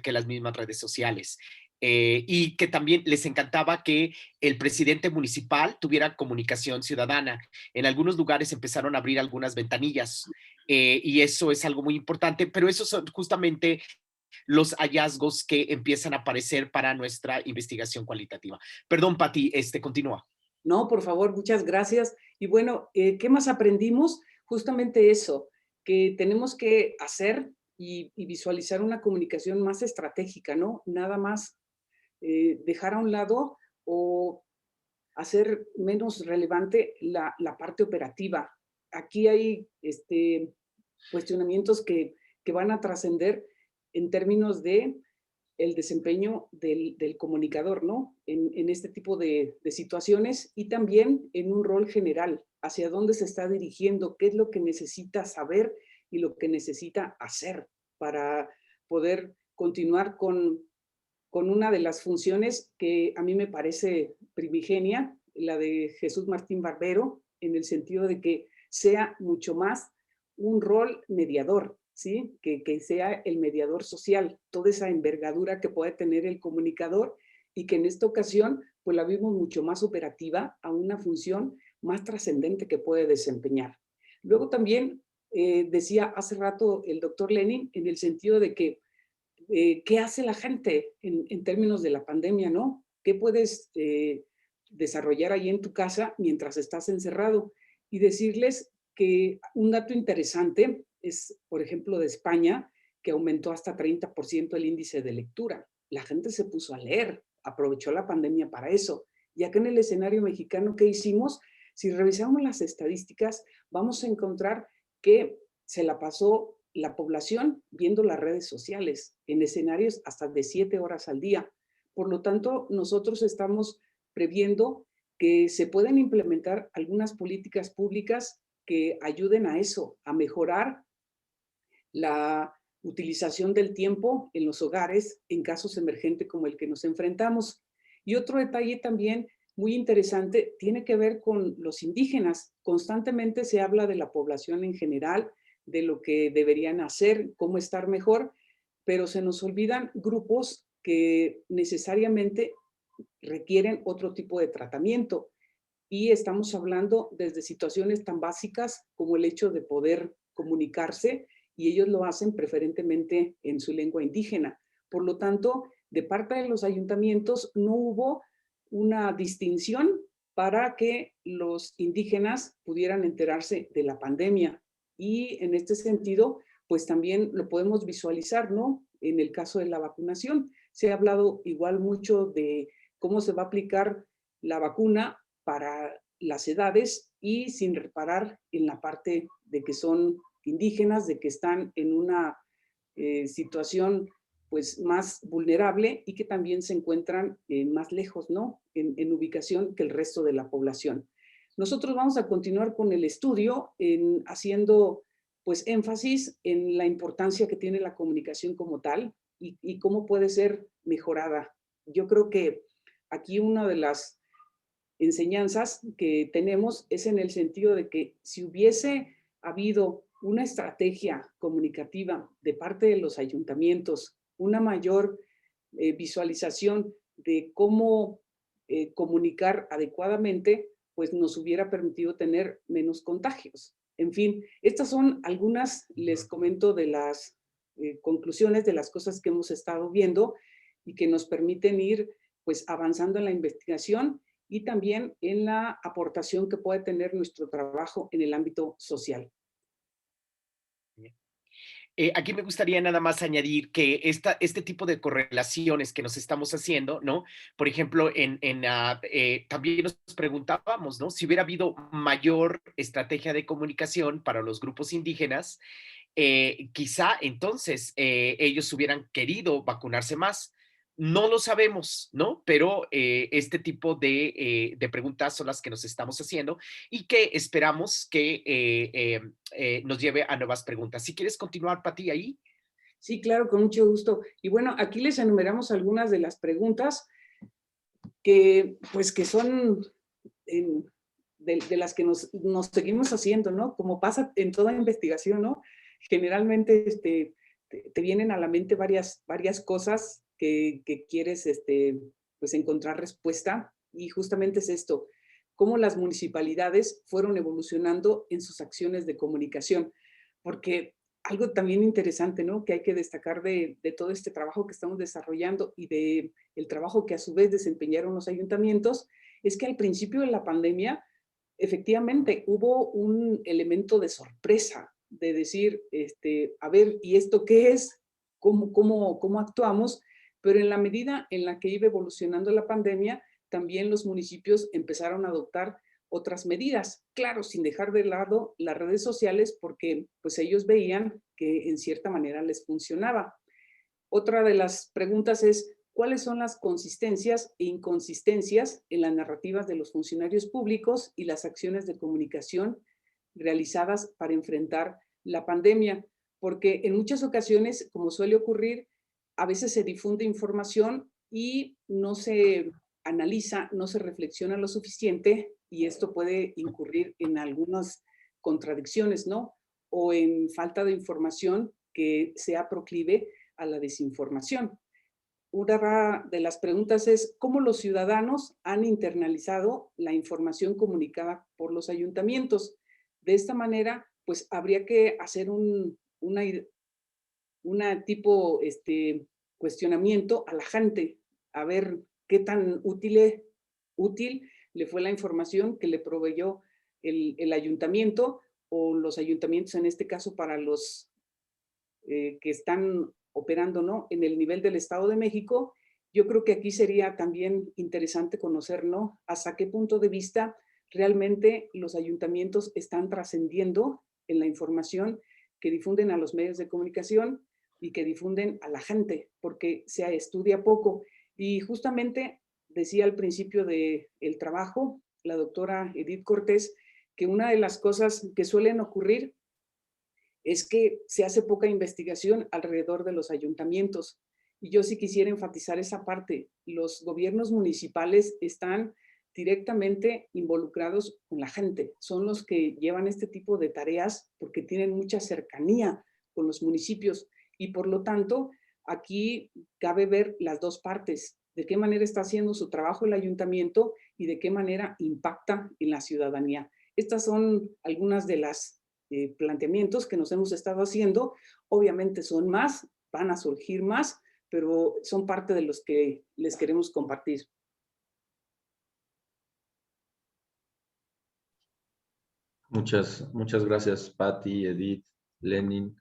Speaker 4: que las mismas redes sociales. Y que también les encantaba que el presidente municipal tuviera comunicación ciudadana. En algunos lugares empezaron a abrir algunas ventanillas y eso es algo muy importante, pero esos son justamente los hallazgos que empiezan a aparecer para nuestra investigación cualitativa. Perdón, Pati, continúa.
Speaker 5: No, por favor, muchas gracias. Y bueno, ¿qué más aprendimos? Justamente eso, que tenemos que hacer y visualizar una comunicación más estratégica, ¿no? Nada más dejar a un lado o hacer menos relevante la parte operativa. aquí hay cuestionamientos que van a trascender en términos de el desempeño del comunicador, ¿no? En este tipo de situaciones y también en un rol general, hacia dónde se está dirigiendo, qué es lo que necesita saber y lo que necesita hacer para poder continuar con una de las funciones que a mí me parece primigenia, la de Jesús Martín Barbero, en el sentido de que sea mucho más un rol mediador, ¿sí? Que sea el mediador social, toda esa envergadura que puede tener el comunicador y que en esta ocasión pues la vimos mucho más operativa a una función más trascendente que puede desempeñar. Luego también decía hace rato el doctor Lenin en el sentido de que ¿qué hace la gente en términos de la pandemia, no? ¿Qué puedes desarrollar ahí en tu casa mientras estás encerrado? Y decirles que un dato interesante es, por ejemplo, de España, que aumentó hasta 30% el índice de lectura. La gente se puso a leer, aprovechó la pandemia para eso. Y acá en el escenario mexicano, ¿qué hicimos? Si revisamos las estadísticas, vamos a encontrar que se la pasó la población viendo las redes sociales en escenarios hasta de 7 horas al día. Por lo tanto, nosotros estamos previendo que se pueden implementar algunas políticas públicas que ayuden a eso, a mejorar la utilización del tiempo en los hogares en casos emergentes como el que nos enfrentamos. Y otro detalle también muy interesante tiene que ver con los indígenas. Constantemente se habla de la población en general, de lo que deberían hacer, cómo estar mejor, pero se nos olvidan grupos que necesariamente requieren otro tipo de tratamiento. Y estamos hablando desde situaciones tan básicas como el hecho de poder comunicarse y ellos lo hacen preferentemente en su lengua indígena. Por lo tanto, de parte de los ayuntamientos no hubo una distinción para que los indígenas pudieran enterarse de la pandemia. Y en este sentido, pues también lo podemos visualizar, ¿no? En el caso de la vacunación, se ha hablado igual mucho de cómo se va a aplicar la vacuna para las edades y sin reparar en la parte de que son indígenas, de que están en una situación pues más vulnerable y que también se encuentran más lejos, ¿no? En ubicación que el resto de la población. Nosotros vamos a continuar con el estudio haciendo pues énfasis en la importancia que tiene la comunicación como tal y cómo puede ser mejorada. Yo creo que aquí una de las enseñanzas que tenemos es en el sentido de que si hubiese habido una estrategia comunicativa de parte de los ayuntamientos, una mayor visualización de cómo comunicar adecuadamente, pues nos hubiera permitido tener menos contagios. En fin, estas son algunas, les comento, de las conclusiones de las cosas que hemos estado viendo y que nos permiten ir pues avanzando en la investigación y también en la aportación que puede tener nuestro trabajo en el ámbito social.
Speaker 4: Aquí me gustaría nada más añadir que este tipo de correlaciones que nos estamos haciendo, ¿no? Por ejemplo, también nos preguntábamos, ¿no? Si hubiera habido mayor estrategia de comunicación para los grupos indígenas, quizá entonces ellos hubieran querido vacunarse más. No lo sabemos, ¿no? Pero este tipo de preguntas son las que nos estamos haciendo y que esperamos que nos lleve a nuevas preguntas. Si quieres continuar, Pati, ahí.
Speaker 5: Sí, claro, con mucho gusto. Y bueno, aquí les enumeramos algunas de las preguntas que, pues, que son de las que nos seguimos haciendo, ¿no? Como pasa en toda investigación, ¿no? Generalmente te vienen a la mente varias cosas que quieres pues encontrar respuesta y justamente es esto, cómo las municipalidades fueron evolucionando en sus acciones de comunicación, porque algo también interesante, ¿no? Que hay que destacar de todo este trabajo que estamos desarrollando y de el trabajo que a su vez desempeñaron los ayuntamientos, es que al principio de la pandemia, efectivamente, hubo un elemento de sorpresa, de decir, a ver, ¿y esto qué es? ¿Cómo actuamos? Pero en la medida en la que iba evolucionando la pandemia, también los municipios empezaron a adoptar otras medidas. Claro, sin dejar de lado las redes sociales porque pues ellos veían que en cierta manera les funcionaba. Otra de las preguntas es, ¿cuáles son las consistencias e inconsistencias en las narrativas de los funcionarios públicos y las acciones de comunicación realizadas para enfrentar la pandemia? Porque en muchas ocasiones, como suele ocurrir, a veces se difunde información y no se analiza, no se reflexiona lo suficiente y esto puede incurrir en algunas contradicciones, ¿no? O en falta de información que sea proclive a la desinformación. Una de las preguntas es, ¿cómo los ciudadanos han internalizado la información comunicada por los ayuntamientos? De esta manera, pues habría que hacer una tipo cuestionamiento a la gente, a ver qué tan útil le fue la información que le proveyó el ayuntamiento o los ayuntamientos, en este caso para los que están operando, ¿no?, en el nivel del Estado de México. Yo creo que aquí sería también interesante conocer, ¿no?, hasta qué punto de vista realmente los ayuntamientos están trascendiendo en la información que difunden a los medios de comunicación y que difunden a la gente, porque se estudia poco. Y justamente decía al principio del trabajo la doctora Edith Cortés que una de las cosas que suelen ocurrir es que se hace poca investigación alrededor de los ayuntamientos. Y yo sí quisiera enfatizar esa parte. Los gobiernos municipales están directamente involucrados con la gente. Son los que llevan este tipo de tareas porque tienen mucha cercanía con los municipios. Y por lo tanto, aquí cabe ver las dos partes. De qué manera está haciendo su trabajo el ayuntamiento y de qué manera impacta en la ciudadanía. Estas son algunas de las planteamientos que nos hemos estado haciendo. Obviamente son más, van a surgir más, pero son parte de los que les queremos compartir.
Speaker 2: Muchas gracias, Patti, Edith, Lenin.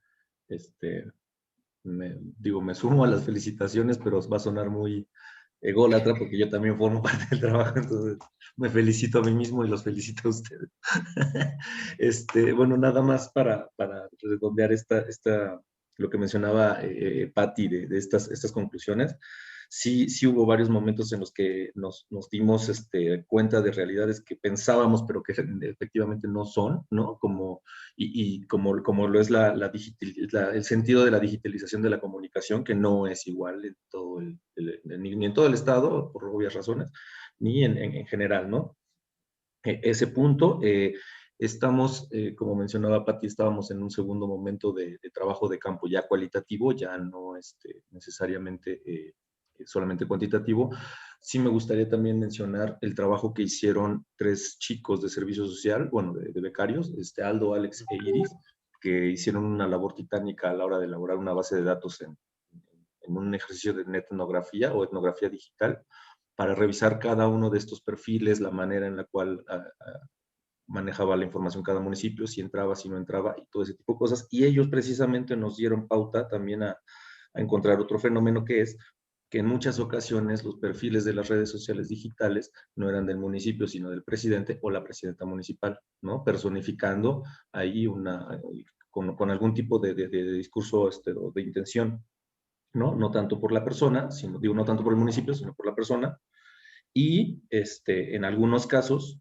Speaker 2: Me sumo a las felicitaciones, pero va a sonar muy ególatra porque yo también formo parte del trabajo, entonces me felicito a mí mismo y los felicito a ustedes. Bueno, nada más para redondear lo que mencionaba Patti de estas conclusiones. Sí hubo varios momentos en los que nos dimos cuenta de realidades que pensábamos, pero que efectivamente no son, ¿no? Como lo es el sentido de la digitalización de la comunicación, que no es igual en todo ni en todo el Estado, por obvias razones, ni en general, ¿no? Ese punto, estamos, como mencionaba Patti, estábamos en un segundo momento de trabajo de campo ya cualitativo, ya no necesariamente solamente cuantitativo. Sí me gustaría también mencionar el trabajo que hicieron 3 chicos de servicio social, bueno, de becarios, Aldo, Alex e Iris, que hicieron una labor titánica a la hora de elaborar una base de datos en un ejercicio de etnografía o etnografía digital, para revisar cada uno de estos perfiles, la manera en la cual manejaba la información cada municipio, si entraba, si no entraba, y todo ese tipo de cosas. Y ellos precisamente nos dieron pauta también a encontrar otro fenómeno, que es que en muchas ocasiones los perfiles de las redes sociales digitales no eran del municipio, sino del presidente o la presidenta municipal, ¿no? Personificando ahí con algún tipo de discurso o de intención, ¿no? No tanto por la persona, no tanto por el municipio, sino por la persona. Y en algunos casos,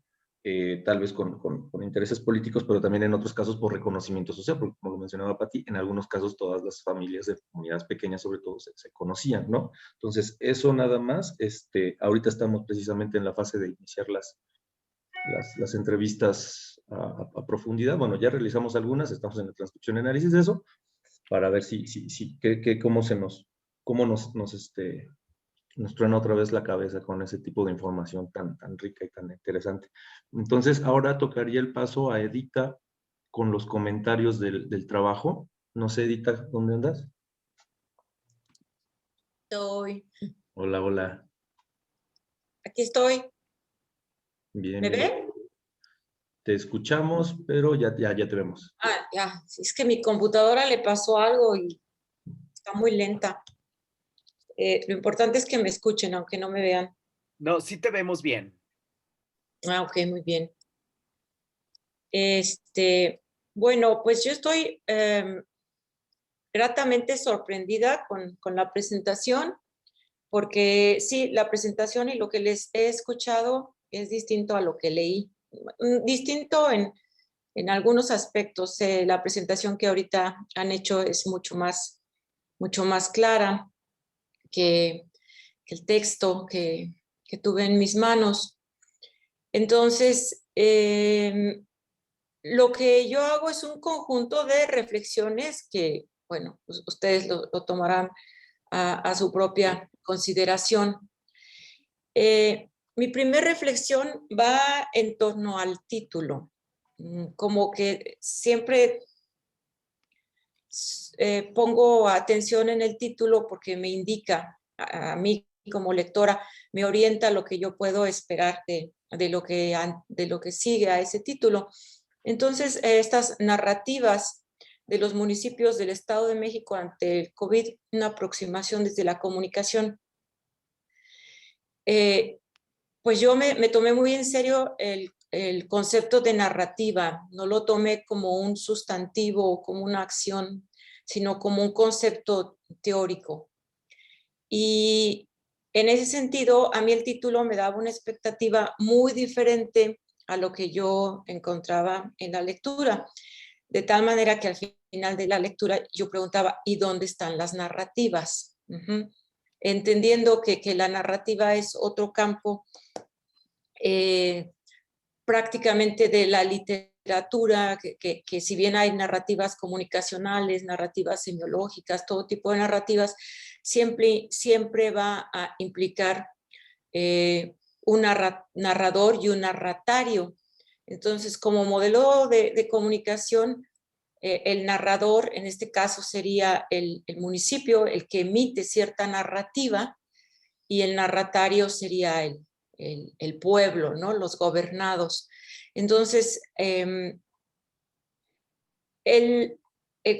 Speaker 2: tal vez con intereses políticos, pero también en otros casos por reconocimiento social, porque como lo mencionaba Patti, en algunos casos todas las familias de comunidades pequeñas sobre todo se conocían, ¿no? Entonces, eso nada más. Ahorita estamos precisamente en la fase de iniciar las entrevistas a profundidad. Bueno, ya realizamos algunas, estamos en la transcripción y análisis de eso, para ver cómo nos truena otra vez la cabeza con ese tipo de información tan rica y tan interesante. Entonces, ahora tocaría el paso a Edita con los comentarios del trabajo. No sé, Edita, ¿dónde andas?
Speaker 6: Estoy.
Speaker 2: Hola, hola.
Speaker 6: Aquí estoy.
Speaker 2: Bien,
Speaker 6: ¿Me
Speaker 2: bien.
Speaker 6: ven?
Speaker 2: Te escuchamos, pero ya te vemos.
Speaker 6: Ya. Es que mi computadora le pasó algo y está muy lenta. Lo importante es que me escuchen, aunque no me vean.
Speaker 4: No, sí te vemos bien.
Speaker 6: Ok, muy bien. Bueno, pues yo estoy gratamente sorprendida con la presentación, porque sí, la presentación y lo que les he escuchado es distinto a lo que leí. Distinto en algunos aspectos. La presentación que ahorita han hecho es mucho más clara que el texto que tuve en mis manos. Entonces, lo que yo hago es un conjunto de reflexiones que, bueno, pues ustedes lo tomarán a su propia consideración. Mi primera reflexión va en torno al título. Como que siempre pongo atención en el título porque me indica a mí como lectora, me orienta lo que yo puedo esperar de lo que sigue a ese título. Entonces, estas narrativas de los municipios del Estado de México ante el COVID, una aproximación desde la comunicación, pues yo me tomé muy en serio el concepto de narrativa. No lo tomé como un sustantivo o como una acción, sino como un concepto teórico. Y en ese sentido, a mí el título me daba una expectativa muy diferente a lo que yo encontraba en la lectura. De tal manera que al final de la lectura yo preguntaba, ¿y dónde están las narrativas? Entendiendo que la narrativa es otro campo prácticamente de la literatura, que si bien hay narrativas comunicacionales, narrativas semiológicas, todo tipo de narrativas, siempre va a implicar un narrador y un narratario. Entonces, como modelo de comunicación, el narrador, en este caso, sería el municipio, el que emite cierta narrativa, y el narratario sería el pueblo, ¿no? Los gobernados. Entonces, el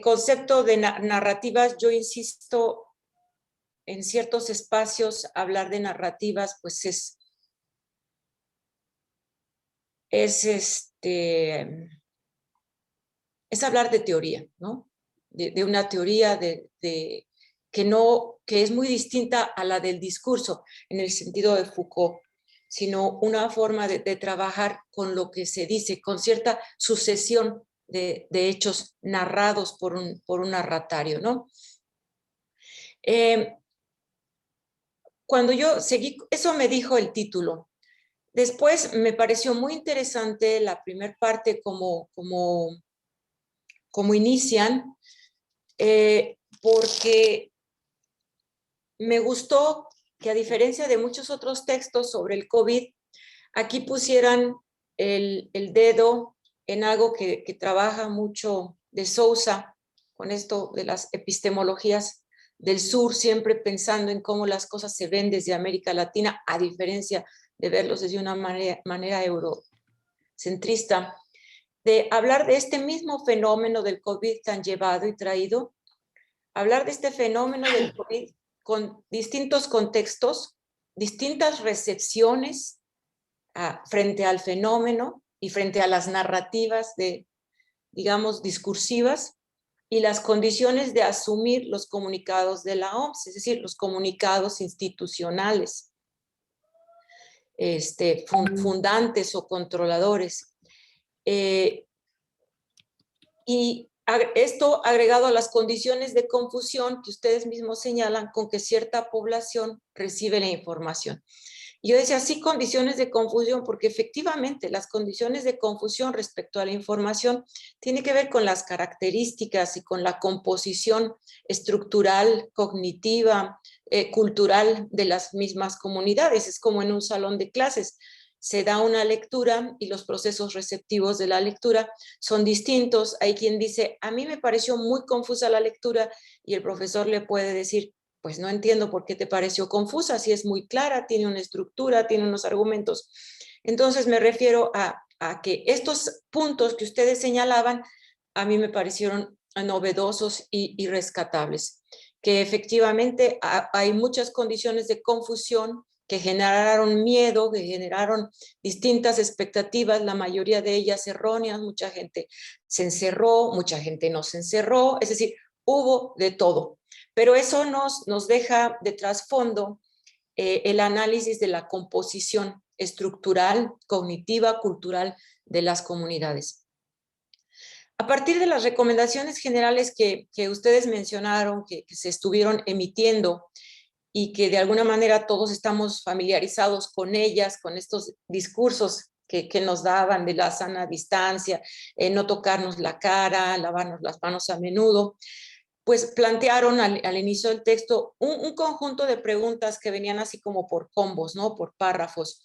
Speaker 6: concepto de narrativas, yo insisto, en ciertos espacios hablar de narrativas, pues es hablar de teoría, ¿no? De una teoría que es muy distinta a la del discurso, en el sentido de Foucault, sino una forma de trabajar con lo que se dice, con cierta sucesión de hechos narrados por un narratario, ¿no? Cuando yo seguí, eso me dijo el título. Después me pareció muy interesante la primera parte como inician, porque me gustó que, a diferencia de muchos otros textos sobre el COVID, aquí pusieran el dedo en algo que trabaja mucho de Sousa, con esto de las epistemologías del sur, siempre pensando en cómo las cosas se ven desde América Latina, a diferencia de verlos desde una manera eurocentrista, de hablar de este mismo fenómeno del COVID tan llevado y traído, hablar de este fenómeno del COVID con distintos contextos, distintas recepciones frente al fenómeno y frente a las narrativas digamos, discursivas, y las condiciones de asumir los comunicados de la OMS, es decir, los comunicados institucionales, fundantes o controladores. Y esto agregado a las condiciones de confusión que ustedes mismos señalan con que cierta población recibe la información. Y yo decía, sí, condiciones de confusión, porque efectivamente las condiciones de confusión respecto a la información tienen que ver con las características y con la composición estructural, cognitiva, cultural de las mismas comunidades. Es como en un salón de clases. Se da una lectura y los procesos receptivos de la lectura son distintos. Hay quien dice, a mí me pareció muy confusa la lectura, y el profesor le puede decir, pues no entiendo por qué te pareció confusa, si es muy clara, tiene una estructura, tiene unos argumentos. Entonces me refiero a que estos puntos que ustedes señalaban a mí me parecieron novedosos y rescatables, que efectivamente hay muchas condiciones de confusión que generaron miedo, que generaron distintas expectativas, la mayoría de ellas erróneas, mucha gente se encerró, mucha gente no se encerró, es decir, hubo de todo. Pero eso nos deja de trasfondo el análisis de la composición estructural, cognitiva, cultural de las comunidades. A partir de las recomendaciones generales que ustedes mencionaron, que se estuvieron emitiendo y que de alguna manera todos estamos familiarizados con ellas, con estos discursos que nos daban de la sana distancia, no tocarnos la cara, lavarnos las manos a menudo, pues plantearon al inicio del texto un conjunto de preguntas que venían así como por combos, ¿no? Por párrafos.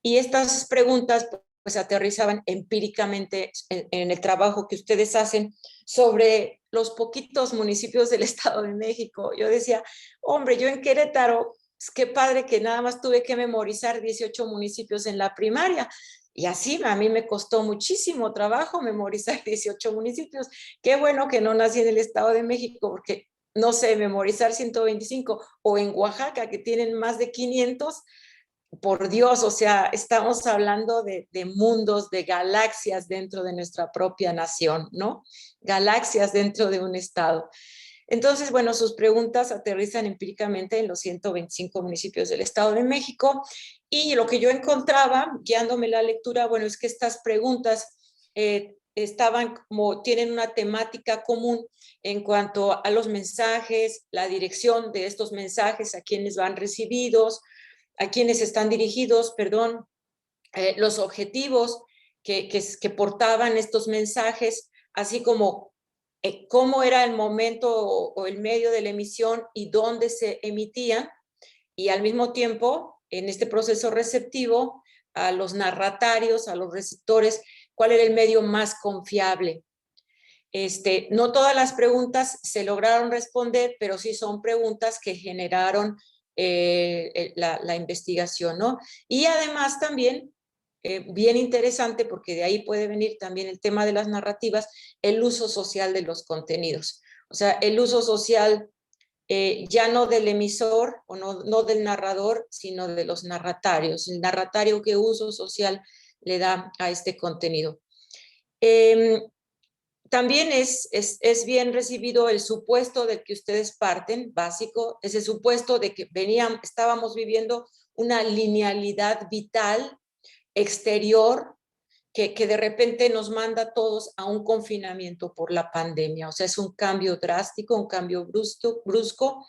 Speaker 6: Y estas preguntas pues aterrizaban empíricamente en el trabajo que ustedes hacen sobre los poquitos municipios del Estado de México. Yo decía, hombre, yo en Querétaro, pues qué padre que nada más tuve que memorizar 18 municipios en la primaria. Y así a mí me costó muchísimo trabajo memorizar 18 municipios. Qué bueno que no nací en el Estado de México, porque no sé, memorizar 125, o en Oaxaca, que tienen más de 500, por Dios, o sea, estamos hablando de mundos, de galaxias dentro de nuestra propia nación, ¿no? Galaxias dentro de un estado. Entonces, bueno, sus preguntas aterrizan empíricamente en los 125 municipios del Estado de México, y lo que yo encontraba, guiándome la lectura, bueno, es que estas preguntas tienen una temática común en cuanto a los mensajes, la dirección de estos mensajes, a quienes van recibidos, a quienes están dirigidos, perdón, los objetivos que portaban estos mensajes, así como cómo era el momento o el medio de la emisión y dónde se emitían, y al mismo tiempo, en este proceso receptivo, a los narratarios, a los receptores, cuál era el medio más confiable. No todas las preguntas se lograron responder, pero sí son preguntas que generaron la investigación, ¿no? Y además también, bien interesante, porque de ahí puede venir también el tema de las narrativas, el uso social de los contenidos. O sea, el uso social ya no del emisor o no del narrador, sino de los narratarios. El narratario, qué uso social le da a este contenido. También es bien recibido el supuesto del que ustedes parten, básico, ese supuesto de que estábamos viviendo una linealidad vital exterior que de repente nos manda a todos a un confinamiento por la pandemia. O sea, es un cambio drástico, un cambio brusco.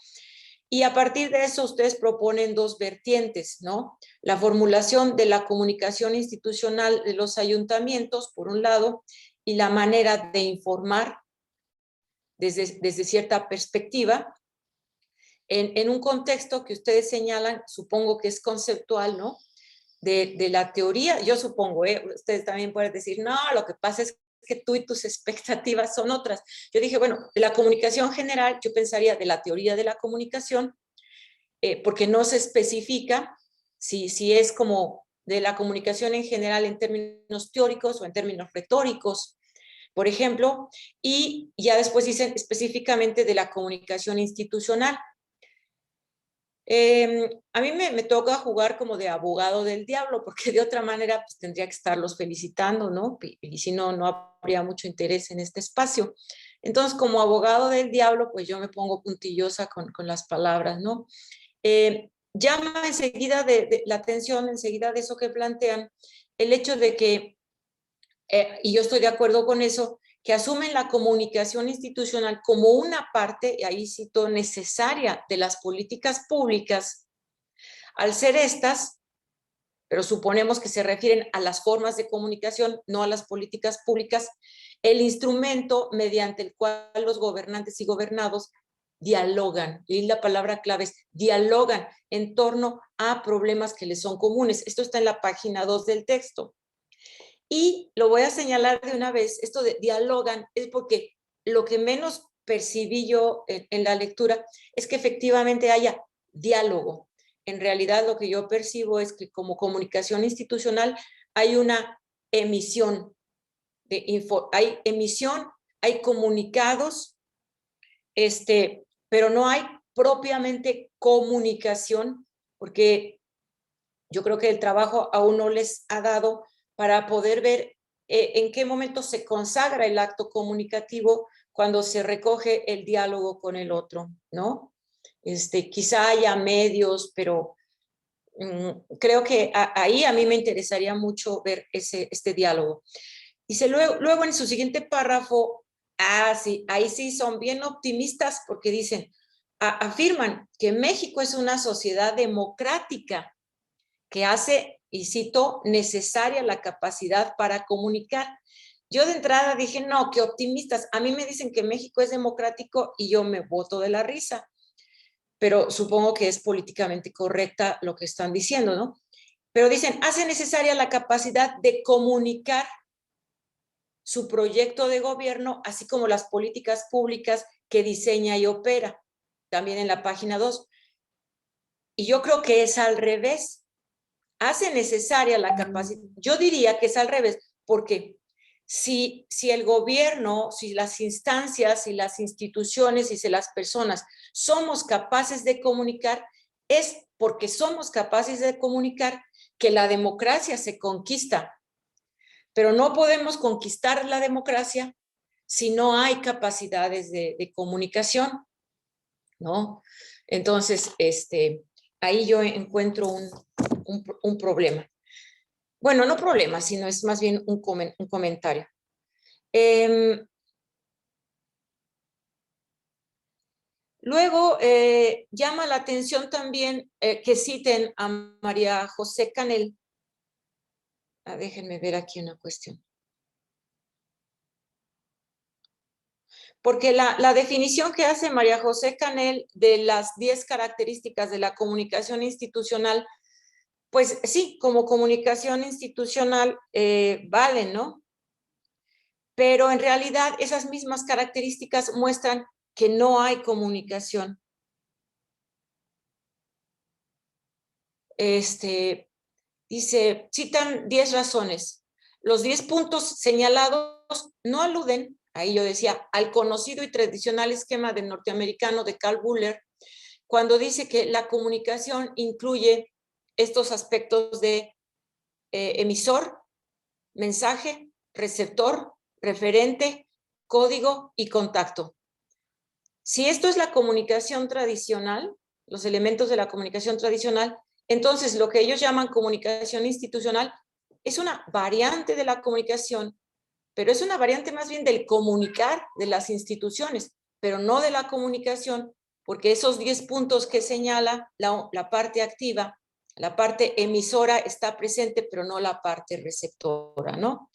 Speaker 6: Y a partir de eso ustedes proponen dos vertientes, ¿no? La formulación de la comunicación institucional de los ayuntamientos, por un lado, y la manera de informar desde cierta perspectiva, en un contexto que ustedes señalan, supongo que es conceptual, ¿no? De la teoría, yo supongo, ustedes también pueden decir, no, lo que pasa es que tú y tus expectativas son otras. Yo dije, bueno, de la comunicación general, yo pensaría de la teoría de la comunicación, porque no se especifica si es como de la comunicación en general en términos teóricos o en términos retóricos, por ejemplo, y ya después dicen específicamente de la comunicación institucional. A mí me toca jugar como de abogado del diablo, porque de otra manera pues, tendría que estarlos felicitando, ¿no? Y si no, no habría mucho interés en este espacio. Entonces, como abogado del diablo, pues yo me pongo puntillosa con las palabras, ¿no? Llama enseguida la atención, enseguida de eso que plantean, el hecho de que, y yo estoy de acuerdo con eso, que asumen la comunicación institucional como una parte, y ahí cito, necesaria de las políticas públicas, al ser estas, pero suponemos que se refieren a las formas de comunicación, no a las políticas públicas, el instrumento mediante el cual los gobernantes y gobernados dialogan, y la palabra clave es dialogan en torno a problemas que les son comunes. Esto está en la página 2 del texto. Y lo voy a señalar de una vez, esto de dialogan es porque lo que menos percibí yo en la lectura es que efectivamente haya diálogo. En realidad lo que yo percibo es que como comunicación institucional hay una emisión, hay comunicados, pero no hay propiamente comunicación, porque yo creo que el trabajo aún no les ha dado para poder ver en qué momento se consagra el acto comunicativo cuando se recoge el diálogo con el otro, ¿no? Quizá haya medios, pero creo que ahí a mí me interesaría mucho ver este diálogo. Dice luego en su siguiente párrafo, sí, ahí sí son bien optimistas porque dicen, afirman que México es una sociedad democrática que hace, y cito, necesaria la capacidad para comunicar. Yo de entrada dije, no, qué optimistas. A mí me dicen que México es democrático y yo me boto de la risa, pero supongo que es políticamente correcta lo que están diciendo, ¿no? Pero dicen, hace necesaria la capacidad de comunicar su proyecto de gobierno, así como las políticas públicas que diseña y opera, también en la página 2. Y yo creo que es al revés. Hace necesaria la capacidad. Yo diría que es al revés, porque si el gobierno, si las instancias, si las instituciones y si las personas somos capaces de comunicar, es porque somos capaces de comunicar que la democracia se conquista. Pero no podemos conquistar la democracia si no hay capacidades de comunicación, ¿no? Entonces, ahí yo encuentro un problema. Bueno, no problema, sino es más bien un comentario. Luego, llama la atención también que citen a María José Canel. Déjenme ver aquí una cuestión. Porque la definición que hace María José Canel de las 10 características de la comunicación institucional, pues sí, como comunicación institucional valen, ¿no? Pero en realidad esas mismas características muestran que no hay comunicación. Dice, citan 10 razones. Los 10 puntos señalados no aluden, ahí yo decía, al conocido y tradicional esquema del norteamericano de Carl Buller, cuando dice que la comunicación incluye estos aspectos de emisor, mensaje, receptor, referente, código y contacto. Si esto es la comunicación tradicional, los elementos de la comunicación tradicional, entonces lo que ellos llaman comunicación institucional es una variante de la comunicación, pero es una variante más bien del comunicar de las instituciones, pero no de la comunicación, porque esos 10 puntos que señala la parte activa, la parte emisora está presente, pero no la parte receptora, ¿no?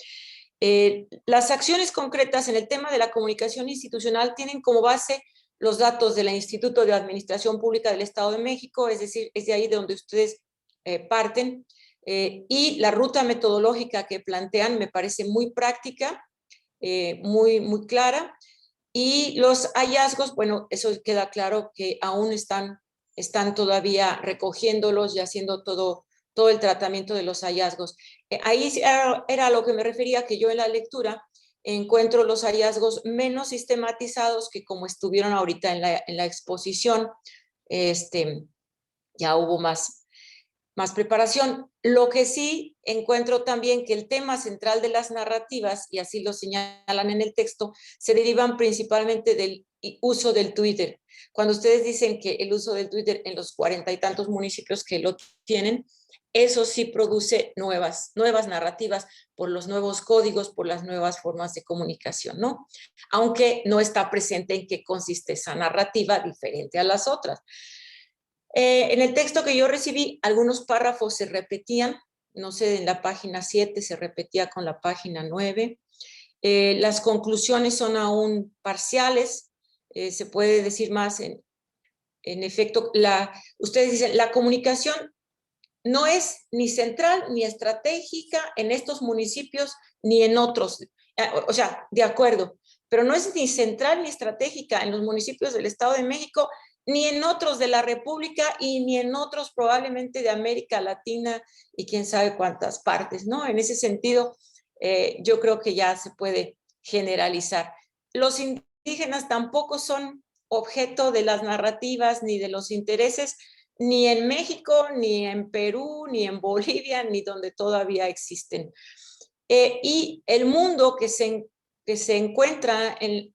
Speaker 6: Las acciones concretas en el tema de la comunicación institucional tienen como base los datos del Instituto de Administración Pública del Estado de México, es decir, es de ahí de donde ustedes parten, y la ruta metodológica que plantean me parece muy práctica, muy clara, y los hallazgos, bueno, eso queda claro que aún están todavía recogiéndolos y haciendo todo el tratamiento de los hallazgos. Ahí era a lo que me refería, que yo en la lectura encuentro los hallazgos menos sistematizados que como estuvieron ahorita en la exposición, ya hubo más preparación. Lo que sí encuentro también que el tema central de las narrativas, y así lo señalan en el texto, se derivan principalmente del uso del Twitter. Cuando ustedes dicen que el uso del Twitter en los 40 y tantos municipios que lo tienen, eso sí produce nuevas narrativas por los nuevos códigos, por las nuevas formas de comunicación, ¿no? Aunque no está presente en qué consiste esa narrativa diferente a las otras. En el texto que yo recibí, algunos párrafos se repetían, no sé, en la página 7 se repetía con la página 9. Las conclusiones son aún parciales, se puede decir más en efecto, ustedes dicen, la comunicación no es ni central ni estratégica en estos municipios ni en otros. O sea, de acuerdo, pero no es ni central ni estratégica en los municipios del Estado de México, ni en otros de la República y ni en otros probablemente de América Latina y quién sabe cuántas partes, ¿no? En ese sentido, yo creo que ya se puede generalizar. Los indígenas tampoco son objeto de las narrativas ni de los intereses ni en México, ni en Perú, ni en Bolivia, ni donde todavía existen. Y el mundo que se encuentra en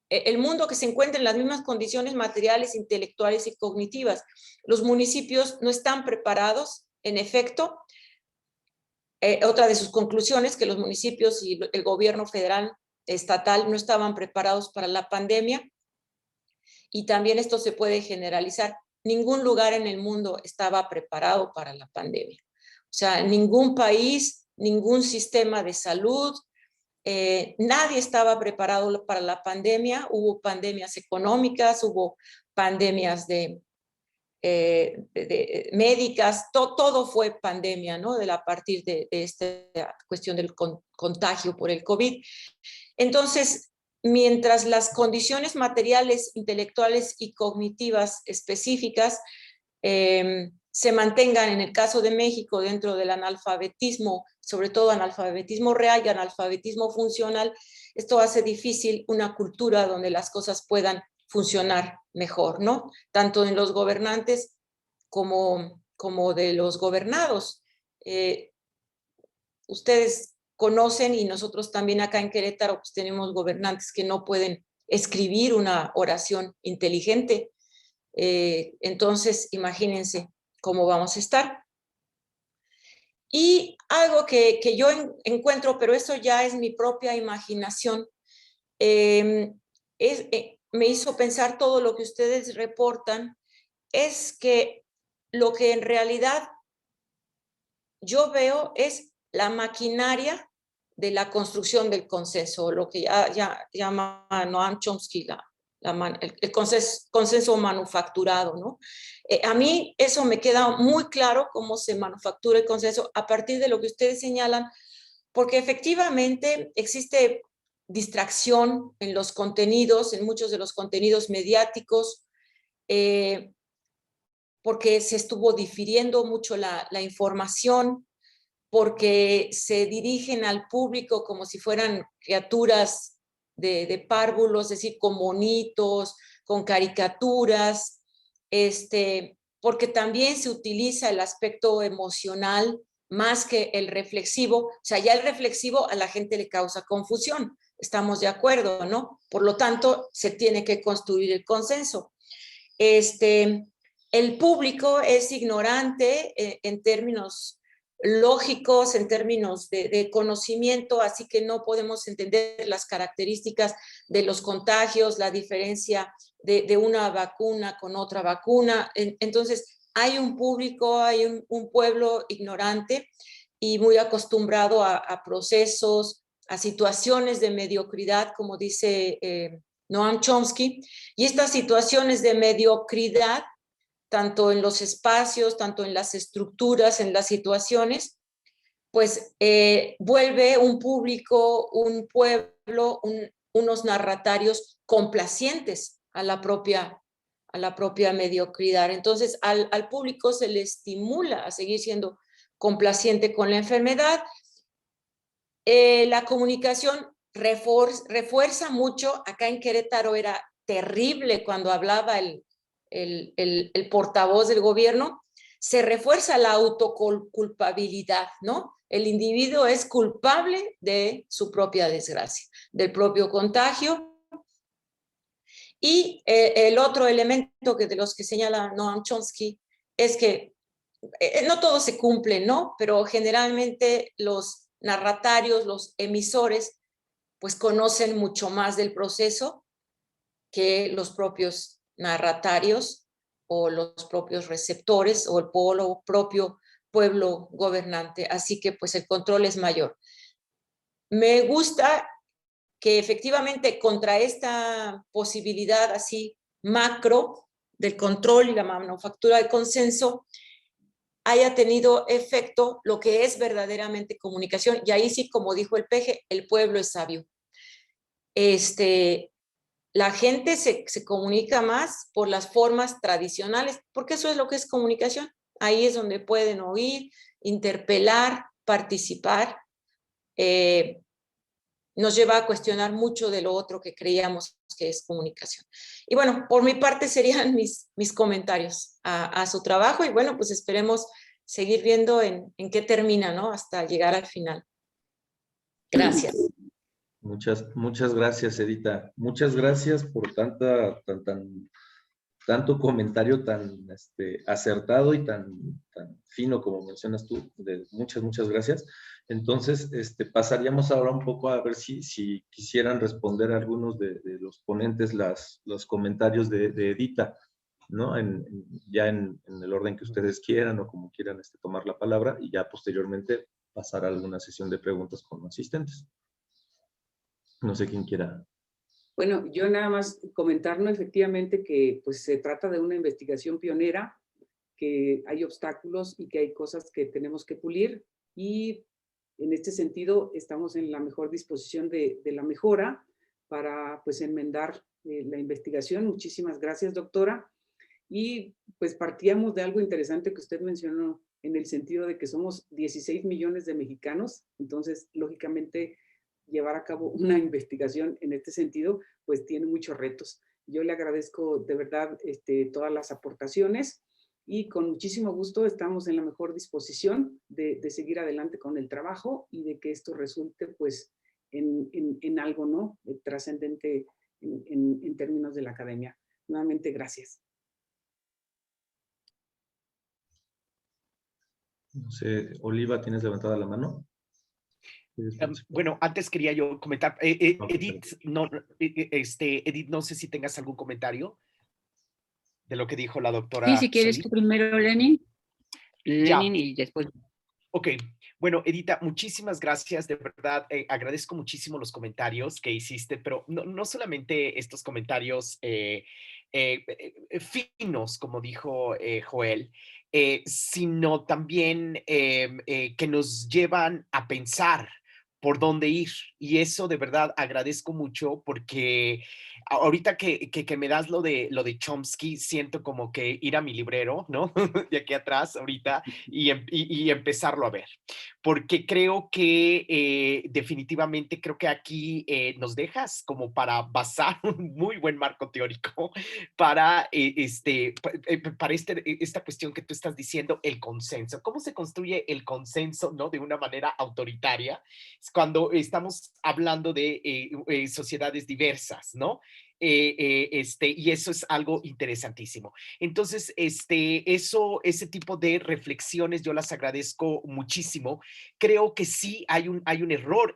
Speaker 6: las mismas condiciones materiales, intelectuales y cognitivas. Los municipios no están preparados, en efecto. Otra de sus conclusiones, que los municipios y el gobierno federal, estatal, no estaban preparados para la pandemia. Y también esto se puede generalizar. Ningún lugar en el mundo estaba preparado para la pandemia. O sea, ningún país, ningún sistema de salud, nadie estaba preparado para la pandemia. Hubo pandemias económicas, hubo pandemias médicas, todo fue pandemia, ¿no? A partir de esta cuestión del contagio por el COVID. Entonces, mientras las condiciones materiales, intelectuales y cognitivas específicas se mantengan, en el caso de México, dentro del analfabetismo, sobre todo analfabetismo real y analfabetismo funcional, esto hace difícil una cultura donde las cosas puedan funcionar mejor, ¿no? Tanto en los gobernantes como de los gobernados. Ustedes conocen, y nosotros también acá en Querétaro pues tenemos gobernantes que no pueden escribir una oración inteligente. Entonces, imagínense cómo vamos a estar. Y algo que yo encuentro, pero eso ya es mi propia imaginación, me hizo pensar todo lo que ustedes reportan, es que lo que en realidad yo veo es la maquinaria de la construcción del consenso, lo que ya llama Noam Chomsky el consenso manufacturado, ¿no? A mí eso me queda muy claro cómo se manufactura el consenso a partir de lo que ustedes señalan, porque efectivamente existe distracción en los contenidos, en muchos de los contenidos mediáticos, porque se estuvo difiriendo mucho la información, porque se dirigen al público como si fueran criaturas de párvulos, es decir, con monitos, con caricaturas, porque también se utiliza el aspecto emocional más que el reflexivo. O sea, ya el reflexivo a la gente le causa confusión, estamos de acuerdo, ¿no? Por lo tanto, se tiene que construir el consenso. El público es ignorante en términos lógicos, en términos de conocimiento, así que no podemos entender las características de los contagios, la diferencia de una vacuna con otra vacuna. Entonces, hay un público, hay un pueblo ignorante y muy acostumbrado a procesos, a situaciones de mediocridad, como dice Noam Chomsky, y estas situaciones de mediocridad, tanto en los espacios, tanto en las estructuras, en las situaciones, pues vuelve un público, un pueblo, unos narratarios complacientes a la propia mediocridad. Entonces, al público se le estimula a seguir siendo complaciente con la enfermedad. La comunicación refuerza mucho. Acá en Querétaro era terrible cuando hablaba el portavoz del gobierno, se refuerza la autoculpabilidad, ¿no? El individuo es culpable de su propia desgracia, del propio contagio. Y el otro elemento de los que señala Noam Chomsky es que no todo se cumple, ¿no? Pero generalmente los narratarios, los emisores, pues conocen mucho más del proceso que los propios narratarios o los propios receptores o el propio pueblo gobernante. Así que pues el control es mayor. Me gusta que efectivamente contra esta posibilidad así macro del control y la manufactura del consenso haya tenido efecto lo que es verdaderamente comunicación. Y ahí sí, como dijo el Peje, el pueblo es sabio. La gente se comunica más por las formas tradicionales, porque eso es lo que es comunicación. Ahí es donde pueden oír, interpelar, participar. nos lleva a cuestionar mucho de lo otro que creíamos que es comunicación. Y bueno, por mi parte serían mis comentarios a su trabajo y bueno, pues esperemos seguir viendo en qué termina, ¿no? Hasta llegar al final. Gracias.
Speaker 2: Muchas gracias, Edita. Muchas gracias por tanto comentario tan acertado y tan fino como mencionas tú. Muchas gracias. Entonces, pasaríamos ahora un poco a ver si quisieran responder a algunos de los ponentes los comentarios de Edita, ¿no? Ya en el orden que ustedes quieran o como quieran tomar la palabra y ya posteriormente pasar a alguna sesión de preguntas con asistentes. No sé quién quiera.
Speaker 5: Bueno, yo nada más comentarnos efectivamente que pues se trata de una investigación pionera, que hay obstáculos y que hay cosas que tenemos que pulir y en este sentido estamos en la mejor disposición de la mejora para pues enmendar la investigación. Muchísimas gracias, doctora. Y pues partíamos de algo interesante que usted mencionó en el sentido de que somos 16 millones de mexicanos, entonces lógicamente llevar a cabo una investigación en este sentido, pues tiene muchos retos. Yo le agradezco de verdad todas las aportaciones y con muchísimo gusto estamos en la mejor disposición de seguir adelante con el trabajo y de que esto resulte pues en algo, ¿no? Trascendente en términos de la academia. Nuevamente, gracias.
Speaker 2: No sé, Oliva, ¿tienes levantada la mano?
Speaker 4: Bueno, antes quería yo comentar, Edith, Edith, no sé si tengas algún comentario de lo que dijo la doctora.
Speaker 3: Sí, si quieres
Speaker 4: Solís.
Speaker 3: tú primero, Lenin.
Speaker 4: Ya.
Speaker 3: Lenin y después.
Speaker 4: Ok, bueno, Edita, muchísimas gracias, de verdad, agradezco muchísimo los comentarios que hiciste, pero no solamente estos comentarios finos, como dijo Joel, sino también que nos llevan a pensar por dónde ir. Y eso de verdad agradezco mucho porque ahorita que me das lo de Chomsky, siento como que ir a mi librero, ¿no? De aquí atrás ahorita y empezarlo a ver. Porque creo que definitivamente creo que aquí nos dejas como para basar un muy buen marco teórico para, esta cuestión que tú estás diciendo, el consenso. ¿Cómo se construye el consenso, ¿no? De una manera autoritaria cuando estamos hablando de sociedades diversas, ¿no? Y eso es algo interesantísimo. Entonces, ese tipo de reflexiones yo las agradezco muchísimo. Creo que sí hay un error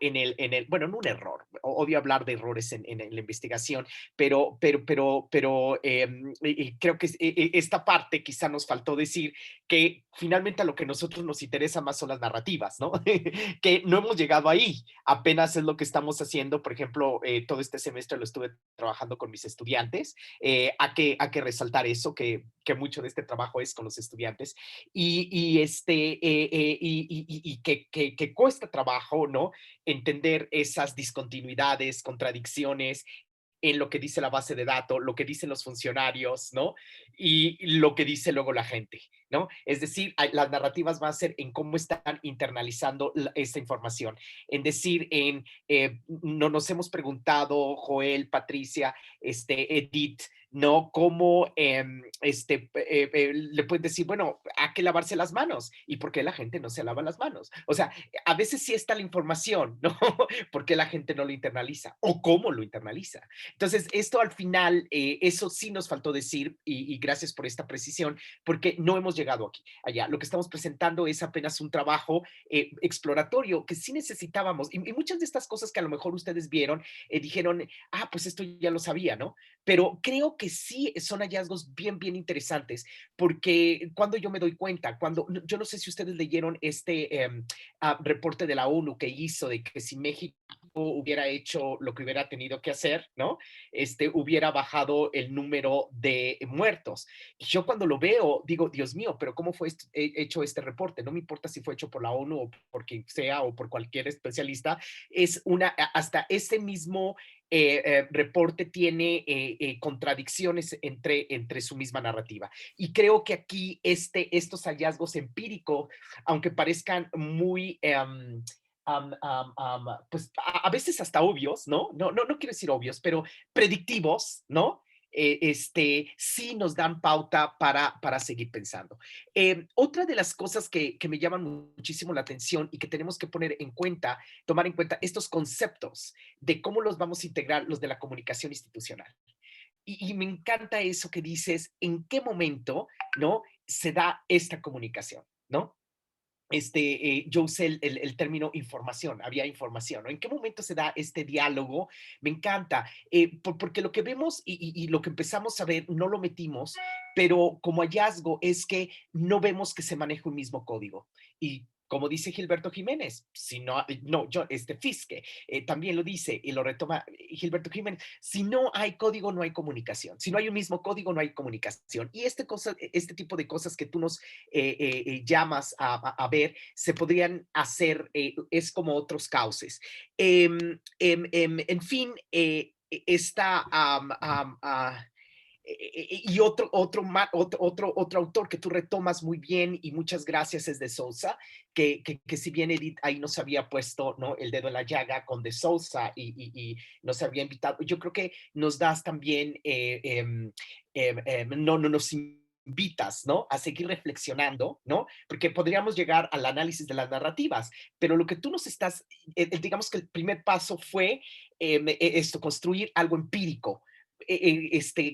Speaker 4: bueno, no un error, odio hablar de errores en la investigación, pero creo que esta parte quizá nos faltó decir que finalmente a lo que a nosotros nos interesa más son las narrativas, ¿no? Que no hemos llegado ahí, apenas es lo que estamos haciendo, por ejemplo, todo este semestre lo estuve trabajando con mis estudiantes, hay que resaltar eso, que mucho de este trabajo es con los estudiantes, y que cuesta trabajo, ¿no? Entender esas discontinuidades, contradicciones, en lo que dice la base de datos, lo que dicen los funcionarios, ¿no? Y lo que dice luego la gente, ¿no? Es decir, las narrativas van a ser en cómo están internalizando esta información. En decir, no nos hemos preguntado, Joel, Patricia, Edith, ¿no? Cómo le pueden decir, bueno, hay que lavarse las manos. ¿Y por qué la gente no se lava las manos? O sea, a veces sí está la información, ¿no? ¿Por qué la gente no lo internaliza? ¿O cómo lo internaliza? Entonces, esto al final, eso sí nos faltó decir, y gracias por esta precisión, porque no hemos llegado aquí, allá. Lo que estamos presentando es apenas un trabajo exploratorio que sí necesitábamos. Y muchas de estas cosas que a lo mejor ustedes vieron, dijeron, pues esto ya lo sabía, ¿no? Pero creo que sí son hallazgos bien interesantes, porque cuando yo me doy cuenta, yo no sé si ustedes leyeron reporte de la ONU que hizo de que si México hubiera hecho lo que hubiera tenido que hacer, ¿no? Hubiera bajado el número de muertos. Y yo cuando lo veo, digo, Dios mío, pero ¿cómo fue hecho este reporte? No me importa si fue hecho por la ONU o por quien sea o por cualquier especialista, hasta ese mismo reporte tiene contradicciones entre su misma narrativa. Y creo que aquí estos hallazgos empíricos, aunque parezcan muy pues a veces hasta obvios, ¿no? No quiero decir obvios, pero predictivos, ¿no? Sí nos dan pauta para seguir pensando. Otra de las cosas que me llaman muchísimo la atención y que tenemos que tomar en cuenta estos conceptos de cómo los vamos a integrar los de la comunicación institucional. Y me encanta eso que dices, en qué momento, ¿no? Se da esta comunicación, ¿no? Yo usé el término información, había información, ¿no? ¿En qué momento se da este diálogo? Me encanta, porque lo que vemos y lo que empezamos a ver, no lo metimos, pero como hallazgo es que no vemos que se maneje un mismo código. Y como dice Gilberto Jiménez, si no, no, Fiske también lo dice y lo retoma Gilberto Jiménez, si no hay código, no hay comunicación. Si no hay un mismo código, no hay comunicación. Y este tipo de cosas que tú nos llamas a ver, se podrían hacer, es como otros cauces. En fin, está... y otro autor que tú retomas muy bien y muchas gracias es de Sousa, que si bien Edith ahí nos había puesto, ¿no?, el dedo en la llaga con de Sousa y nos había invitado, yo creo que nos das también, nos invitas, ¿no?, a seguir reflexionando, ¿no? Porque podríamos llegar al análisis de las narrativas, pero lo que tú nos estás, digamos que el primer paso fue construir algo empírico,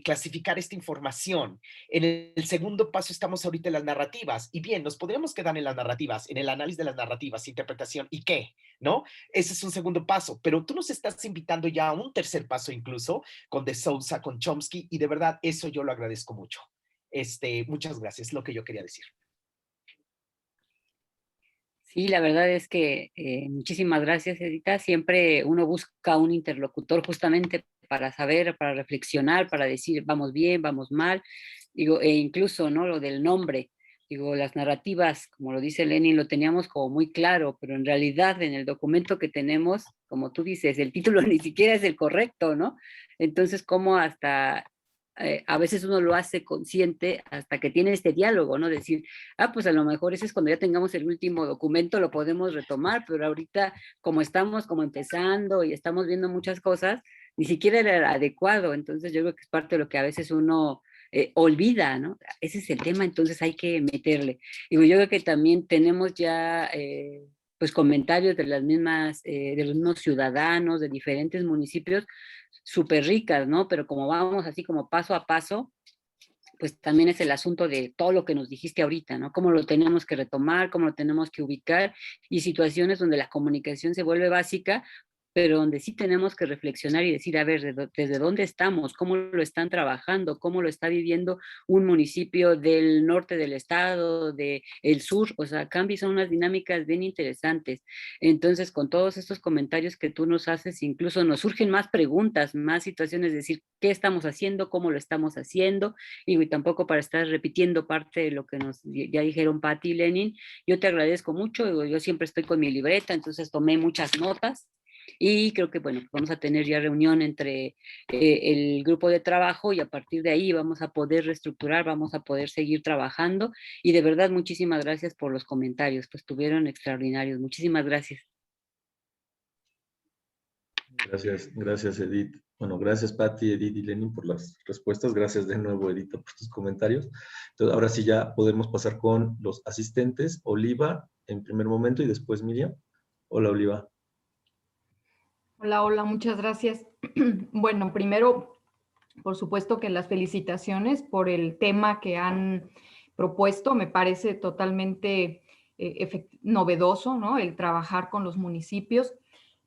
Speaker 4: clasificar esta información. En el segundo paso estamos ahorita en las narrativas, y bien, nos podríamos quedar en las narrativas, en el análisis de las narrativas, interpretación, ¿y qué? ¿No? Ese es un segundo paso, pero tú nos estás invitando ya a un tercer paso incluso, con de Sousa, con Chomsky, y de verdad eso yo lo agradezco mucho. Muchas gracias, es lo que yo quería decir.
Speaker 3: Sí, la verdad es que muchísimas gracias, Edita. Siempre uno busca un interlocutor justamente para saber, para reflexionar, para decir vamos bien, vamos mal. Digo, e incluso, ¿no?, lo del nombre. Digo, las narrativas, como lo dice Lenin, lo teníamos como muy claro, pero en realidad en el documento que tenemos, como tú dices, el título ni siquiera es el correcto, ¿no? Entonces, ¿cómo hasta a veces uno lo hace consciente hasta que tiene este diálogo, ¿no? Decir, pues a lo mejor ese es cuando ya tengamos el último documento, lo podemos retomar, pero ahorita como estamos como empezando y estamos viendo muchas cosas, ni siquiera era adecuado. Entonces yo creo que es parte de lo que a veces uno olvida, ¿no? Ese es el tema, entonces hay que meterle. Digo, yo creo que también tenemos ya pues comentarios de las mismas, de los mismos ciudadanos de diferentes municipios súper ricas, ¿no? Pero como vamos así como paso a paso, pues también es el asunto de todo lo que nos dijiste ahorita, ¿no? Cómo lo tenemos que retomar, cómo lo tenemos que ubicar, y situaciones donde la comunicación se vuelve básica, pero donde sí tenemos que reflexionar y decir, a ver, ¿desde dónde estamos? ¿Cómo lo están trabajando? ¿Cómo lo está viviendo un municipio del norte del estado, del sur? O sea, cambian, son unas dinámicas bien interesantes. Entonces, con todos estos comentarios que tú nos haces, incluso nos surgen más preguntas, más situaciones, decir, ¿qué estamos haciendo? ¿Cómo lo estamos haciendo? Y tampoco para estar repitiendo parte de lo que nos ya dijeron Patti y Lenin. Yo te agradezco mucho, yo siempre estoy con mi libreta, entonces tomé muchas notas. Y creo que, bueno, vamos a tener ya reunión entre el grupo de trabajo, y a partir de ahí vamos a poder reestructurar, vamos a poder seguir trabajando. Y de verdad, muchísimas gracias por los comentarios, pues estuvieron extraordinarios. Muchísimas gracias.
Speaker 2: Gracias Edith. Bueno, gracias Patti, Edith y Lenin por las respuestas. Gracias de nuevo, Edith, por tus comentarios. Entonces, ahora sí ya podemos pasar con los asistentes. Oliva en primer momento y después Miriam. Hola, Oliva.
Speaker 7: Hola, muchas gracias. Bueno, primero, por supuesto que las felicitaciones por el tema que han propuesto. Me parece totalmente novedoso, ¿no?, el trabajar con los municipios.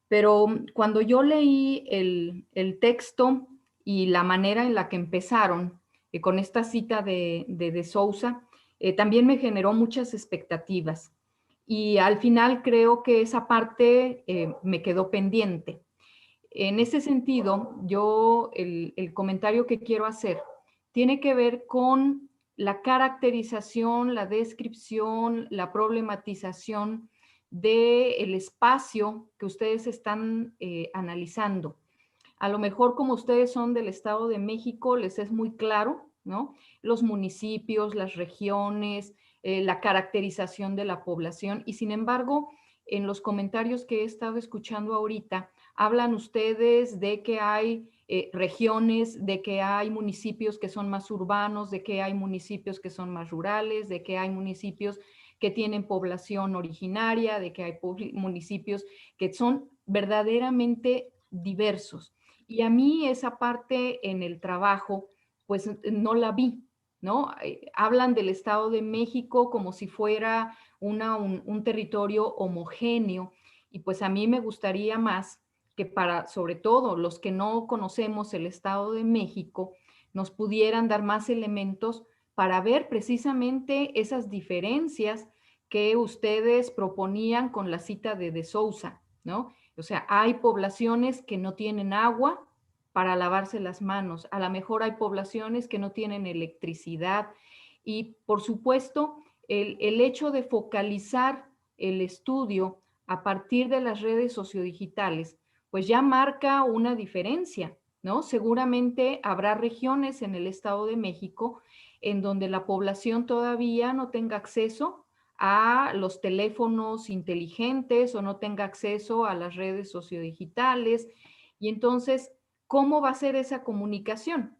Speaker 7: Pero cuando yo leí el texto y la manera en la que empezaron con esta cita de Sousa, también me generó muchas expectativas. Y al final creo que esa parte me quedó pendiente. En ese sentido, yo el comentario que quiero hacer tiene que ver con la caracterización, la descripción, la problematización del espacio que ustedes están analizando. A lo mejor, como ustedes son del Estado de México, les es muy claro, ¿no?, los municipios, las regiones, la caracterización de la población, y sin embargo, en los comentarios que he estado escuchando ahorita, hablan ustedes de que hay regiones, de que hay municipios que son más urbanos, de que hay municipios que son más rurales, de que hay municipios que tienen población originaria, de que hay municipios que son verdaderamente diversos. Y a mí esa parte en el trabajo, pues no la vi, ¿no? Hablan del Estado de México como si fuera un territorio homogéneo, y pues a mí me gustaría más que para, sobre todo, los que no conocemos el Estado de México, nos pudieran dar más elementos para ver precisamente esas diferencias que ustedes proponían con la cita de Sousa, ¿no? O sea, hay poblaciones que no tienen agua para lavarse las manos, a lo mejor hay poblaciones que no tienen electricidad y, por supuesto, el hecho de focalizar el estudio a partir de las redes sociodigitales, pues ya marca una diferencia, ¿no? Seguramente habrá regiones en el Estado de México en donde la población todavía no tenga acceso a los teléfonos inteligentes o no tenga acceso a las redes sociodigitales. Y entonces, ¿cómo va a ser esa comunicación?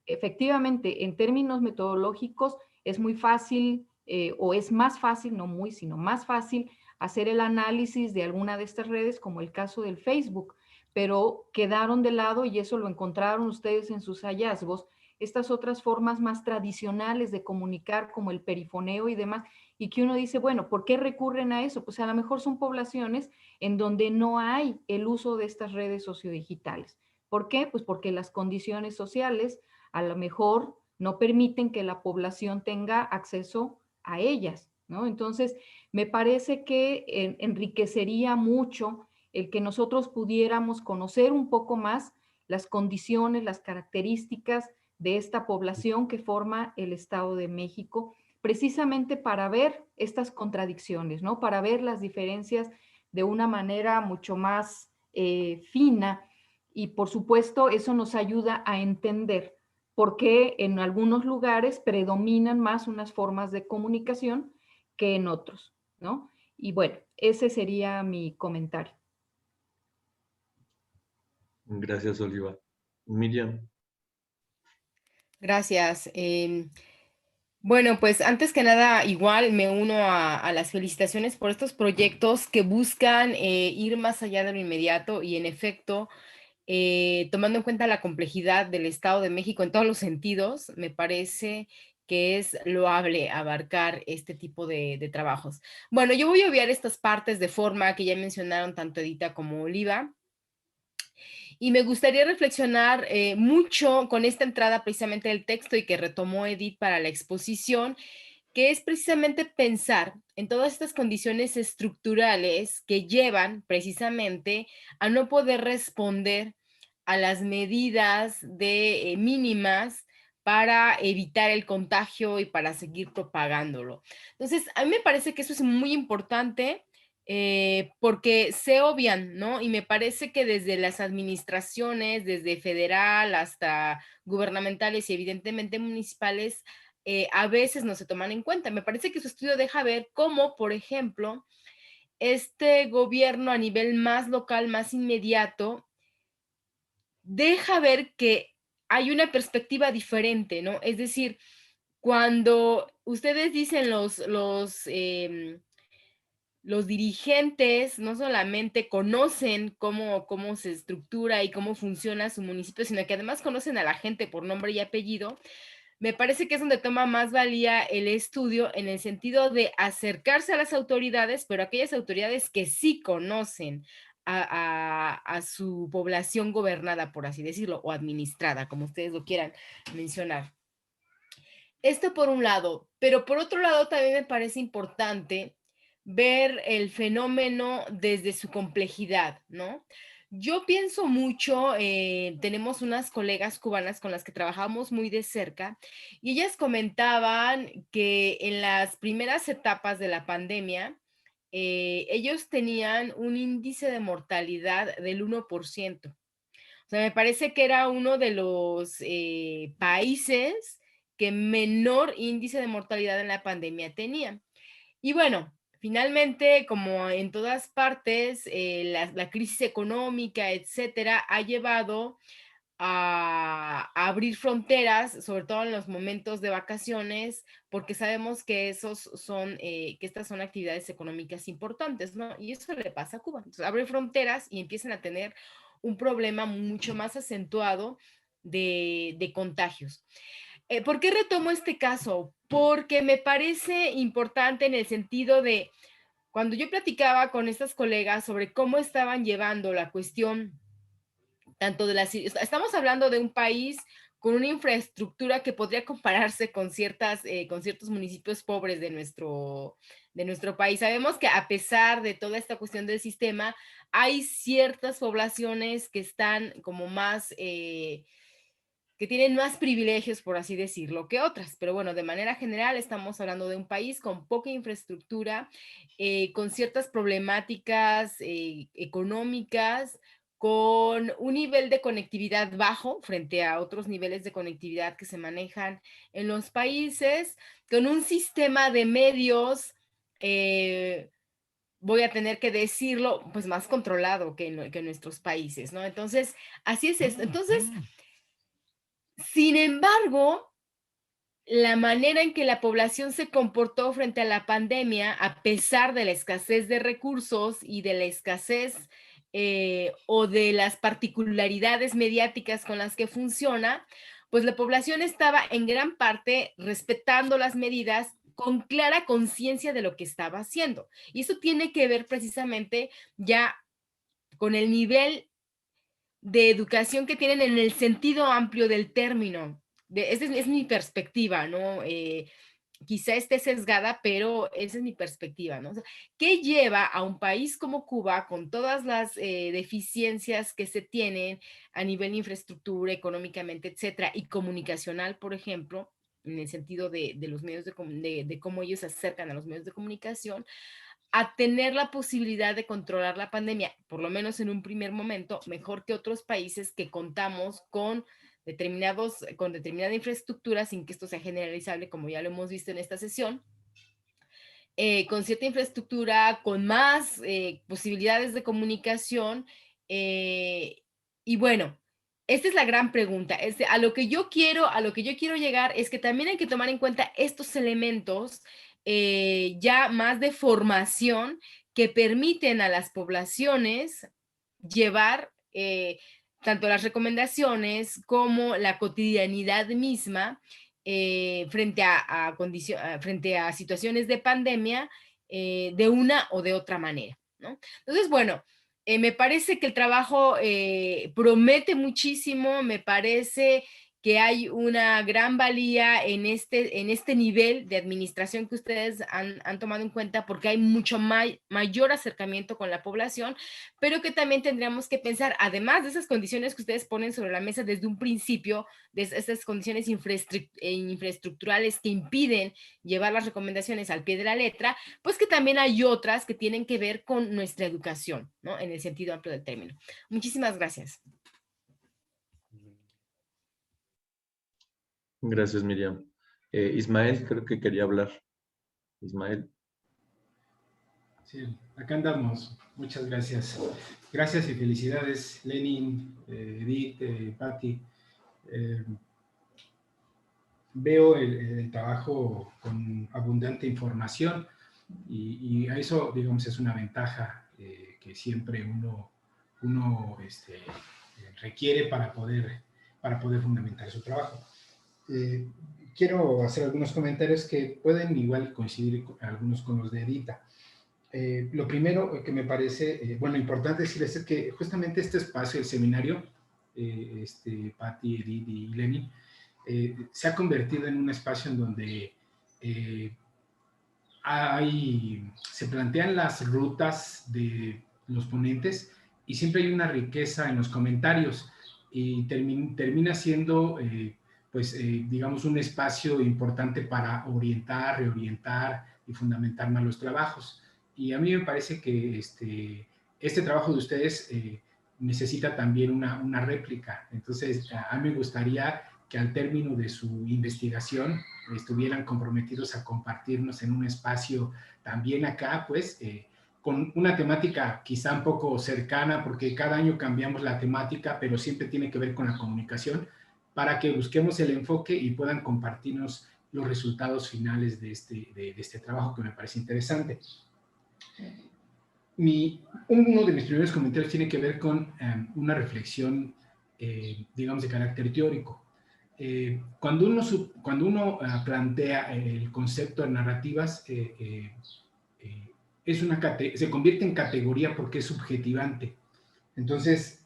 Speaker 7: Efectivamente, en términos metodológicos, es muy fácil o es más fácil, no muy, sino más fácil hacer el análisis de alguna de estas redes, como el caso del Facebook, pero quedaron de lado, y eso lo encontraron ustedes en sus hallazgos, estas otras formas más tradicionales de comunicar, como el perifoneo y demás, y que uno dice, bueno, ¿por qué recurren a eso? Pues a lo mejor son poblaciones en donde no hay el uso de estas redes sociodigitales. ¿Por qué? Pues porque las condiciones sociales a lo mejor no permiten que la población tenga acceso a ellas, ¿no? Entonces, me parece que enriquecería mucho el que nosotros pudiéramos conocer un poco más las condiciones, las características de esta población que forma el Estado de México, precisamente para ver estas contradicciones, ¿no? Para ver las diferencias de una manera mucho más fina, y por supuesto eso nos ayuda a entender por qué en algunos lugares predominan más unas formas de comunicación que en otros, ¿no? Y bueno, ese sería mi comentario.
Speaker 2: Gracias, Oliva. Miriam.
Speaker 8: Gracias. Bueno, pues antes que nada, igual me uno a las felicitaciones por estos proyectos que buscan ir más allá de lo inmediato y en efecto, tomando en cuenta la complejidad del Estado de México en todos los sentidos, me parece que es loable abarcar este tipo de trabajos. Bueno, yo voy a obviar estas partes de forma que ya mencionaron tanto Edita como Oliva. Y me gustaría reflexionar mucho con esta entrada precisamente del texto y que retomó Edith para la exposición, que es precisamente pensar en todas estas condiciones estructurales que llevan precisamente a no poder responder a las medidas de mínimas para evitar el contagio y para seguir propagándolo. Entonces, a mí me parece que eso es muy importante porque se obvian, ¿no? Y me parece que desde las administraciones, desde federal hasta gubernamentales y evidentemente municipales, a veces no se toman en cuenta. Me parece que su estudio deja ver cómo, por ejemplo, este gobierno a nivel más local, más inmediato, deja ver que hay una perspectiva diferente, ¿no? Es decir, cuando ustedes dicen los dirigentes no solamente conocen cómo se estructura y cómo funciona su municipio, sino que además conocen a la gente por nombre y apellido, me parece que es donde toma más valía el estudio en el sentido de acercarse a las autoridades, pero aquellas autoridades que sí conocen a su población gobernada, por así decirlo, o administrada, como ustedes lo quieran mencionar. Esto por un lado, pero por otro lado también me parece importante ver el fenómeno desde su complejidad, ¿no? Yo pienso mucho, tenemos unas colegas cubanas con las que trabajamos muy de cerca y ellas comentaban que en las primeras etapas de la pandemia, ellos tenían un índice de mortalidad del 1%. O sea, me parece que era uno de los países que menor índice de mortalidad en la pandemia tenía. Y bueno, finalmente, como en todas partes, la crisis económica, etcétera, ha llevado a abrir fronteras, sobre todo en los momentos de vacaciones, porque sabemos que que estas son actividades económicas importantes, ¿no? Y eso le pasa a Cuba. Entonces, abre fronteras y empiezan a tener un problema mucho más acentuado de contagios. ¿Por qué retomo este caso? Porque me parece importante en el sentido de cuando yo platicaba con estas colegas sobre cómo estaban llevando la cuestión tanto de las... Estamos hablando de un país con una infraestructura que podría compararse con ciertos municipios pobres de nuestro país. Sabemos que a pesar de toda esta cuestión del sistema, hay ciertas poblaciones que están como más... que tienen más privilegios, por así decirlo, que otras. Pero bueno, de manera general estamos hablando de un país con poca infraestructura, con ciertas problemáticas económicas, con un nivel de conectividad bajo frente a otros niveles de conectividad que se manejan en los países, con un sistema de medios, voy a tener que decirlo, pues más controlado que en nuestros países, ¿no? Entonces, así es esto. Entonces, sin embargo, la manera en que la población se comportó frente a la pandemia, a pesar de la escasez de recursos y de la escasez o de las particularidades mediáticas con las que funciona, pues la población estaba en gran parte respetando las medidas con clara conciencia de lo que estaba haciendo. Y eso tiene que ver precisamente ya con el nivel de educación que tienen en el sentido amplio del término. Esa es mi perspectiva, ¿no? Quizá esté sesgada, pero esa es mi perspectiva, ¿no? O sea, ¿qué lleva a un país como Cuba, con todas las deficiencias que se tienen a nivel de infraestructura, económicamente, etcétera, y comunicacional, por ejemplo, en el sentido de los medios de cómo ellos se acercan a los medios de comunicación, a tener la posibilidad de controlar la pandemia, por lo menos en un primer momento, mejor que otros países que contamos con determinada infraestructura, sin que esto sea generalizable, como ya lo hemos visto en esta sesión, con cierta infraestructura, con más posibilidades de comunicación, y bueno, esta es la gran pregunta. A lo que yo quiero llegar es que también hay que tomar en cuenta estos elementos ya más de formación que permiten a las poblaciones llevar tanto las recomendaciones como la cotidianidad misma frente a situaciones de pandemia de una o de otra manera, ¿no? Entonces, bueno, me parece que el trabajo promete muchísimo, me parece que hay una gran valía en este nivel de administración que ustedes han tomado en cuenta, porque hay mucho mayor acercamiento con la población, pero que también tendríamos que pensar, además de esas condiciones que ustedes ponen sobre la mesa desde un principio, de esas condiciones infraestructurales que impiden llevar las recomendaciones al pie de la letra, pues que también hay otras que tienen que ver con nuestra educación, ¿no? En el sentido amplio del término. Muchísimas gracias.
Speaker 2: Gracias, Miriam. Ismael, creo que quería hablar. Ismael.
Speaker 9: Sí, acá andamos. Muchas gracias. Gracias y felicidades, Lenin, Edith, Patti. Veo el trabajo con abundante información y a eso, digamos, es una ventaja que siempre uno requiere para poder fundamentar su trabajo. Quiero hacer algunos comentarios que pueden igual coincidir algunos con los de Edita. Lo primero que me parece, importante decirles es que justamente este espacio, el seminario, Patti, Edith y Lenny, se ha convertido en un espacio en donde se plantean las rutas de los ponentes y siempre hay una riqueza en los comentarios y termina siendo, digamos, un espacio importante para orientar, reorientar y fundamentar más los trabajos. Y a mí me parece que este trabajo de ustedes necesita también una réplica. Entonces, a mí me gustaría que al término de su investigación estuvieran comprometidos a compartirnos en un espacio también acá, pues, con una temática quizá un poco cercana, porque cada año cambiamos la temática, pero siempre tiene que ver con la comunicación, para que busquemos el enfoque y puedan compartirnos los resultados finales de este trabajo, que me parece interesante. Uno de mis primeros comentarios tiene que ver con una reflexión, digamos, de carácter teórico. Cuando uno plantea el concepto de narrativas, se convierte en categoría porque es subjetivante. Entonces,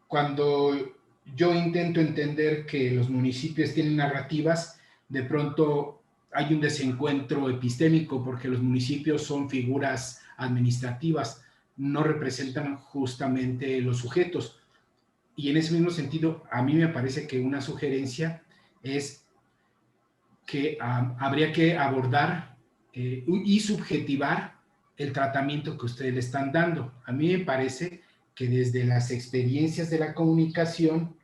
Speaker 9: cuando yo intento entender que los municipios tienen narrativas, de pronto hay un desencuentro epistémico, porque los municipios son figuras administrativas, no representan justamente los sujetos. Y en ese mismo sentido, a mí me parece que una sugerencia es que habría que abordar y subjetivar el tratamiento que ustedes le están dando. A mí me parece que desde las experiencias de la comunicación,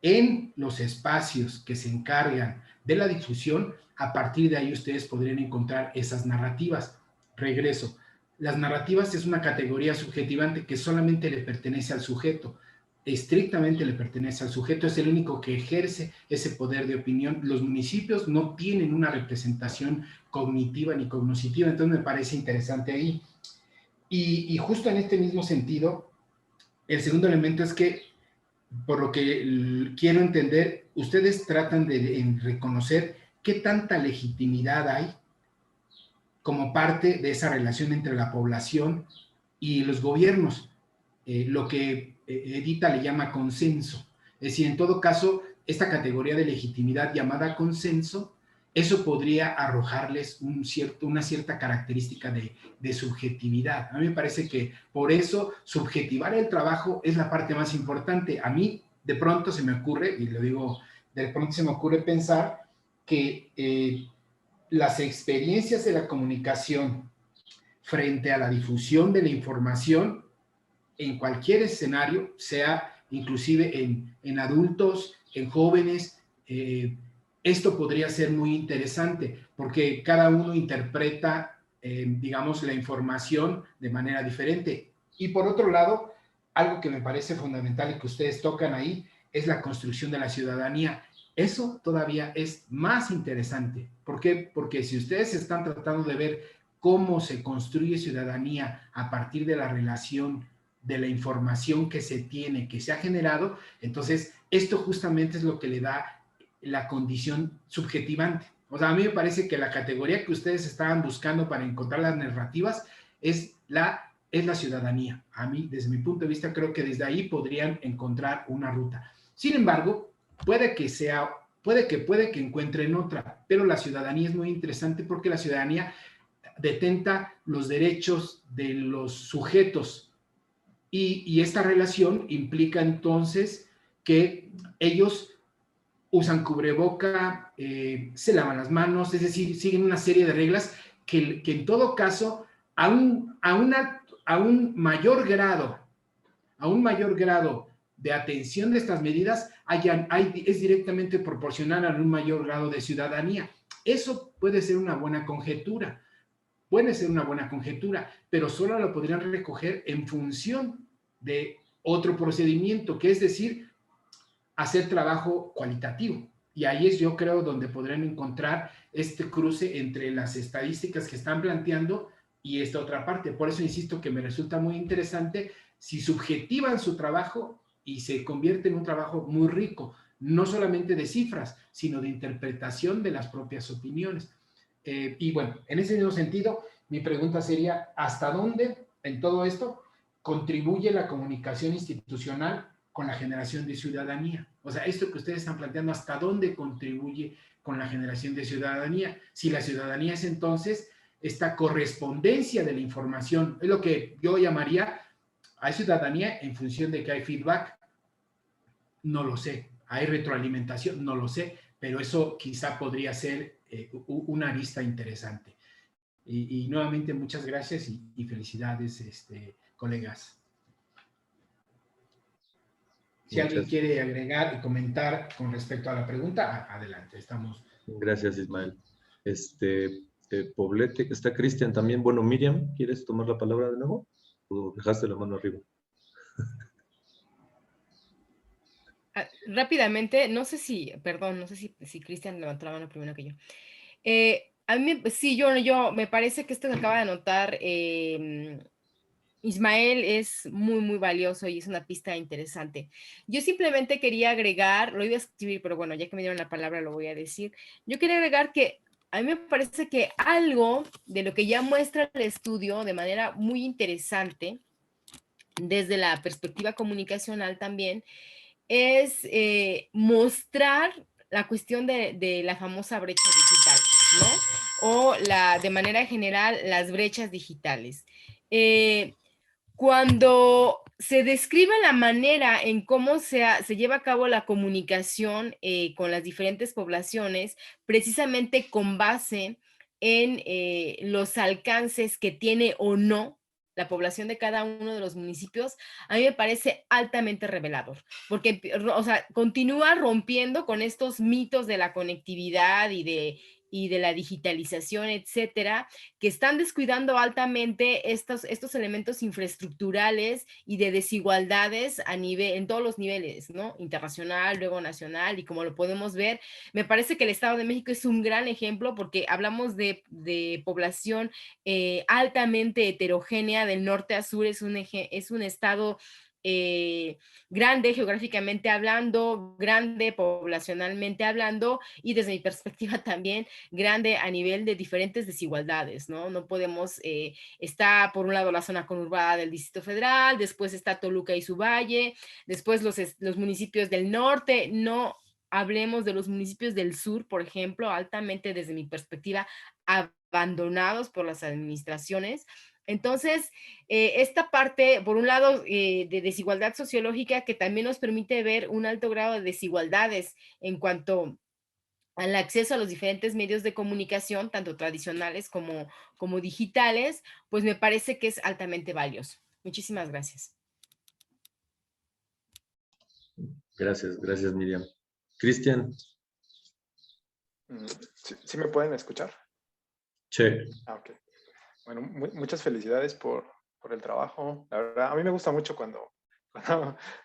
Speaker 9: en los espacios que se encargan de la difusión, a partir de ahí ustedes podrían encontrar esas narrativas. Regreso. Las narrativas es una categoría subjetivante que solamente le pertenece al sujeto, estrictamente le pertenece al sujeto, es el único que ejerce ese poder de opinión. Los municipios no tienen una representación cognitiva ni cognoscitiva, entonces me parece interesante ahí. Y justo en este mismo sentido, el segundo elemento es que, por lo que quiero entender, ustedes tratan de reconocer qué tanta legitimidad hay como parte de esa relación entre la población y los gobiernos, lo que Edita le llama consenso. Es decir, en todo caso, esta categoría de legitimidad llamada consenso, eso podría arrojarles una cierta característica de subjetividad. A mí me parece que por eso subjetivar el trabajo es la parte más importante. A mí de pronto se me ocurre, y lo digo, de pronto se me ocurre pensar que las experiencias de la comunicación frente a la difusión de la información en cualquier escenario, sea inclusive en adultos, en jóvenes, esto podría ser muy interesante porque cada uno interpreta, digamos, la información de manera diferente. Y por otro lado, algo que me parece fundamental y que ustedes tocan ahí es la construcción de la ciudadanía. Eso todavía es más interesante. ¿Por qué? Porque si ustedes están tratando de ver cómo se construye ciudadanía a partir de la relación de la información que se tiene, que se ha generado, entonces esto justamente es lo que le da la condición subjetivante. O sea, a mí me parece que la categoría que ustedes estaban buscando para encontrar las narrativas es la ciudadanía. A mí, desde mi punto de vista, creo que desde ahí podrían encontrar una ruta. Sin embargo, puede que encuentren otra, pero la ciudadanía es muy interesante porque la ciudadanía detenta los derechos de los sujetos y esta relación implica entonces que ellos usan cubreboca, se lavan las manos, es decir, siguen una serie de reglas que en todo caso a un mayor grado de atención de estas medidas es directamente proporcional a un mayor grado de ciudadanía. Eso puede ser una buena conjetura, pero solo lo podrían recoger en función de otro procedimiento, que es decir, hacer trabajo cualitativo. Y ahí es, yo creo, donde podrán encontrar este cruce entre las estadísticas que están planteando y esta otra parte. Por eso insisto que me resulta muy interesante si subjetivan su trabajo y se convierte en un trabajo muy rico, no solamente de cifras, sino de interpretación de las propias opiniones. Y bueno, en ese mismo sentido, mi pregunta sería, ¿hasta dónde en todo esto contribuye la comunicación institucional con la generación de ciudadanía? O sea, esto que ustedes están planteando, ¿hasta dónde contribuye con la generación de ciudadanía? Si la ciudadanía es entonces esta correspondencia de la información, es lo que yo llamaría, hay ciudadanía en función de que hay feedback, no lo sé, hay retroalimentación, no lo sé, pero eso quizá podría ser una arista interesante. Y nuevamente muchas gracias y felicidades, colegas. Si alguien quiere agregar y comentar con respecto a la pregunta, adelante, estamos
Speaker 2: Gracias, Ismael. Poblete, está Cristian también. Bueno, Miriam, ¿quieres tomar la palabra de nuevo? ¿O dejaste la mano arriba?
Speaker 8: Rápidamente, no sé si Cristian levantó la mano primero que yo. A mí, sí, yo me parece que esto que acaba de anotar Ismael es muy, muy valioso y es una pista interesante. Yo simplemente quería agregar, lo iba a escribir, pero bueno, ya que me dieron la palabra lo voy a decir. Yo quería agregar que a mí me parece que algo de lo que ya muestra el estudio de manera muy interesante, desde la perspectiva comunicacional también, es mostrar la cuestión de la famosa brecha digital, ¿no? O de manera general, las brechas digitales. Cuando se describe la manera en cómo se lleva a cabo la comunicación con las diferentes poblaciones, precisamente con base en los alcances que tiene o no la población de cada uno de los municipios, a mí me parece altamente revelador, porque, o sea, continúa rompiendo con estos mitos de la conectividad y de la digitalización, etcétera, que están descuidando altamente estos elementos infraestructurales y de desigualdades en todos los niveles, ¿no? Internacional, luego nacional, y como lo podemos ver, me parece que el Estado de México es un gran ejemplo porque hablamos de población altamente heterogénea del norte a sur, es un estado grande geográficamente hablando, grande poblacionalmente hablando, y desde mi perspectiva también grande a nivel de diferentes desigualdades, ¿no? No podemos, está por un lado la zona conurbada del Distrito Federal, después está Toluca y su valle, después los municipios del norte, no hablemos de los municipios del sur, por ejemplo, altamente desde mi perspectiva abandonados por las administraciones. Entonces, esta parte, por un lado, de desigualdad sociológica que también nos permite ver un alto grado de desigualdades en cuanto al acceso a los diferentes medios de comunicación, tanto tradicionales como digitales, pues me parece que es altamente valioso. Muchísimas gracias.
Speaker 2: Gracias, Miriam. Cristian.
Speaker 10: ¿Sí me pueden escuchar?
Speaker 2: Sí.
Speaker 10: Ok. Bueno, muchas felicidades por el trabajo. La verdad, a mí me gusta mucho cuando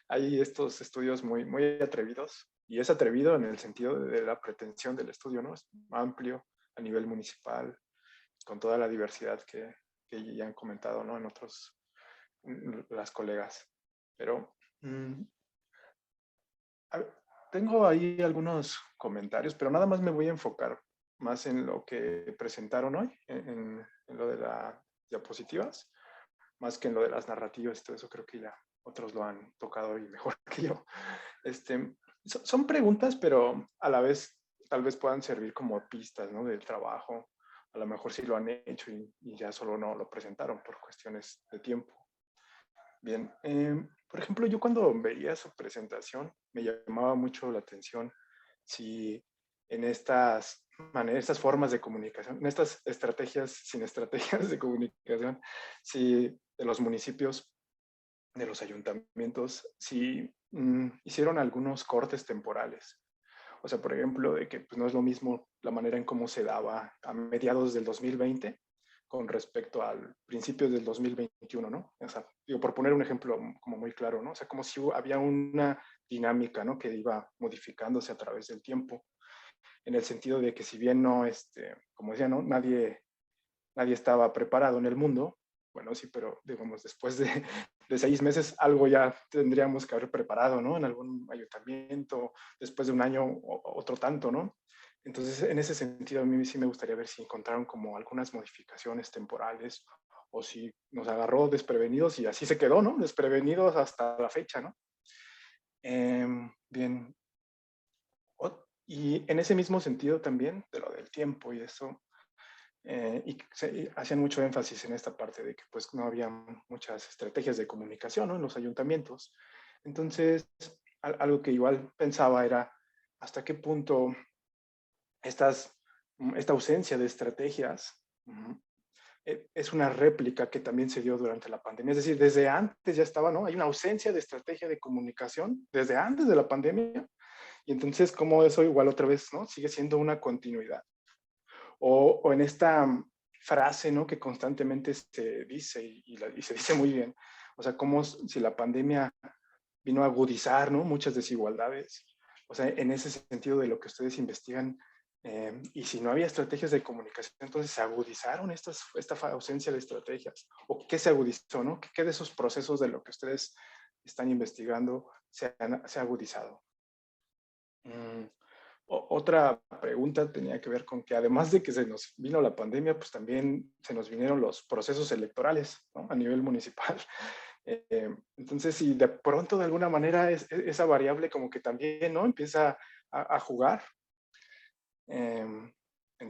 Speaker 10: hay estos estudios muy, muy atrevidos, y es atrevido en el sentido de la pretensión del estudio, ¿no? Es amplio a nivel municipal, con toda la diversidad que ya han comentado, ¿no? En otros, las colegas. Pero tengo ahí algunos comentarios, pero nada más me voy a enfocar más en lo que presentaron hoy, en lo de las diapositivas, más que en lo de las narrativas. Todo eso creo que ya otros lo han tocado hoy mejor que yo. Son preguntas, pero a la vez tal vez puedan servir como pistas, ¿no? Del trabajo. A lo mejor sí lo han hecho y ya solo no lo presentaron por cuestiones de tiempo. Bien, por ejemplo, yo cuando veía su presentación me llamaba mucho la atención si en estas formas de comunicación, en estas estrategias sin estrategias de comunicación, si de los municipios, de los ayuntamientos, si hicieron algunos cortes temporales. O sea, por ejemplo, de que pues, no es lo mismo la manera en cómo se daba a mediados del 2020 con respecto al principio del 2021, ¿no? O sea, digo, por poner un ejemplo como muy claro, ¿no? O sea, como si había una dinámica, ¿no? Que iba modificándose a través del tiempo, en el sentido de que si bien no, como decía, ¿no? Nadie estaba preparado en el mundo. Bueno, sí, pero digamos, después de 6 meses algo ya tendríamos que haber preparado, ¿no? En algún ayuntamiento, después de un año, otro tanto, ¿no? Entonces, en ese sentido, a mí sí me gustaría ver si encontraron como algunas modificaciones temporales, o si nos agarró desprevenidos y así se quedó, ¿no? Desprevenidos hasta la fecha, ¿no? Bien. Y en ese mismo sentido también, de lo del tiempo y eso, y hacían mucho énfasis en esta parte de que pues no había muchas estrategias de comunicación, ¿no? En los ayuntamientos. Entonces, algo que igual pensaba era hasta qué punto esta ausencia de estrategias es una réplica que también se dio durante la pandemia. Es decir, desde antes ya estaba, ¿no? Hay una ausencia de estrategia de comunicación desde antes de la pandemia, Y entonces, ¿cómo eso igual otra vez, ¿no? Sigue siendo una continuidad. O en esta frase, ¿no? Que constantemente se dice y se dice muy bien. O sea, como si la pandemia vino a agudizar, ¿no? Muchas desigualdades. O sea, en ese sentido de lo que ustedes investigan, y si no había estrategias de comunicación, entonces se agudizaron esta ausencia de estrategias. ¿O qué se agudizó, no? ¿Qué de esos procesos de lo que ustedes están investigando se ha agudizado? Otra pregunta tenía que ver con que además de que se nos vino la pandemia, pues también se nos vinieron los procesos electorales, ¿no? A nivel municipal. Entonces, si de pronto de alguna manera esa variable como que también, ¿no? Empieza a jugar en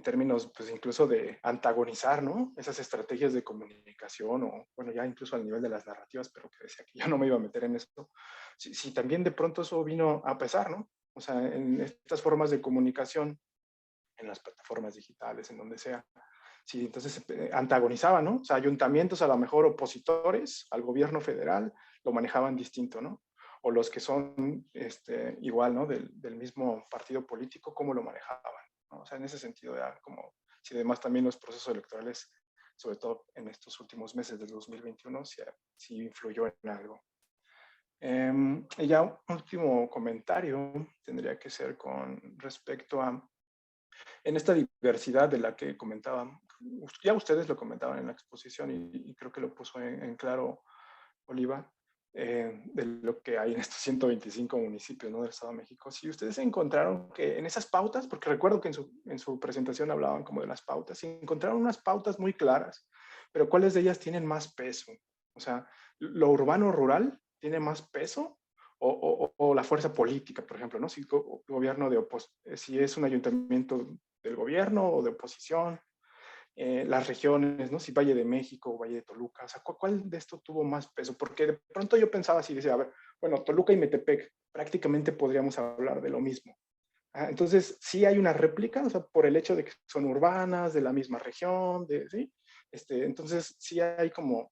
Speaker 10: términos, pues incluso de antagonizar, ¿no? Esas estrategias de comunicación o, bueno, ya incluso al nivel de las narrativas, pero que decía que yo no me iba a meter en esto. Si también de pronto eso vino a pesar, ¿no? O sea, en estas formas de comunicación, en las plataformas digitales, en donde sea. Sí, entonces antagonizaban, ¿no? O sea, ayuntamientos a lo mejor opositores al gobierno federal lo manejaban distinto, ¿no? O los que son igual, ¿no? Del mismo partido político, ¿cómo lo manejaban? ¿No? O sea, en ese sentido, ya como, si además también los procesos electorales, sobre todo en estos últimos meses del 2021, sí influyó en algo. Y ya un último comentario tendría que ser con respecto a, en esta diversidad de la que comentaban, ya ustedes lo comentaban en la exposición y creo que lo puso en claro Oliva, de lo que hay en estos 125 municipios, ¿no? Del Estado de México. Si ustedes encontraron que en esas pautas, porque recuerdo que en su presentación hablaban como de las pautas, si encontraron unas pautas muy claras, pero ¿cuáles de ellas tienen más peso? O sea, ¿lo urbano-rural tiene más peso? O la fuerza política, por ejemplo, ¿no? Si, si es un ayuntamiento del gobierno o de oposición, las regiones, ¿no? Si Valle de México o Valle de Toluca, o sea, ¿cuál de esto tuvo más peso? Porque de pronto yo pensaba así, decía, a ver, bueno, Toluca y Metepec prácticamente podríamos hablar de lo mismo. Entonces, sí hay una réplica, o sea, por el hecho de que son urbanas, de la misma región, ¿sí? Entonces, sí hay como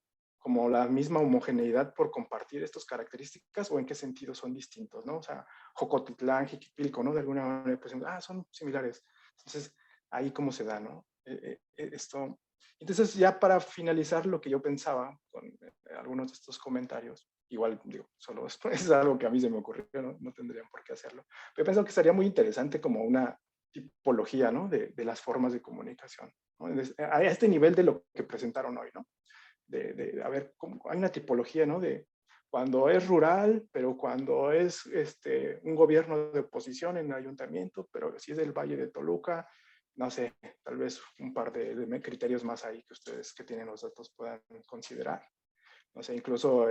Speaker 10: la misma homogeneidad por compartir estas características, o en qué sentido son distintos, ¿no? O sea, Jocotitlán, Jiquipilco, ¿no? De alguna manera, pues, son similares. Entonces, ahí cómo se da, ¿no? Esto. Entonces, ya para finalizar lo que yo pensaba con algunos de estos comentarios, igual, digo, solo es algo que a mí se me ocurrió, no tendrían por qué hacerlo, pero pienso que sería muy interesante como una tipología, ¿no? De las formas de comunicación, ¿no? A este nivel de lo que presentaron hoy, ¿no? A ver, hay una tipología, ¿no? De cuando es rural, pero cuando es un gobierno de oposición en el ayuntamiento, pero si es del Valle de Toluca, no sé, tal vez un par de criterios más ahí que ustedes que tienen los datos puedan considerar. No sé, incluso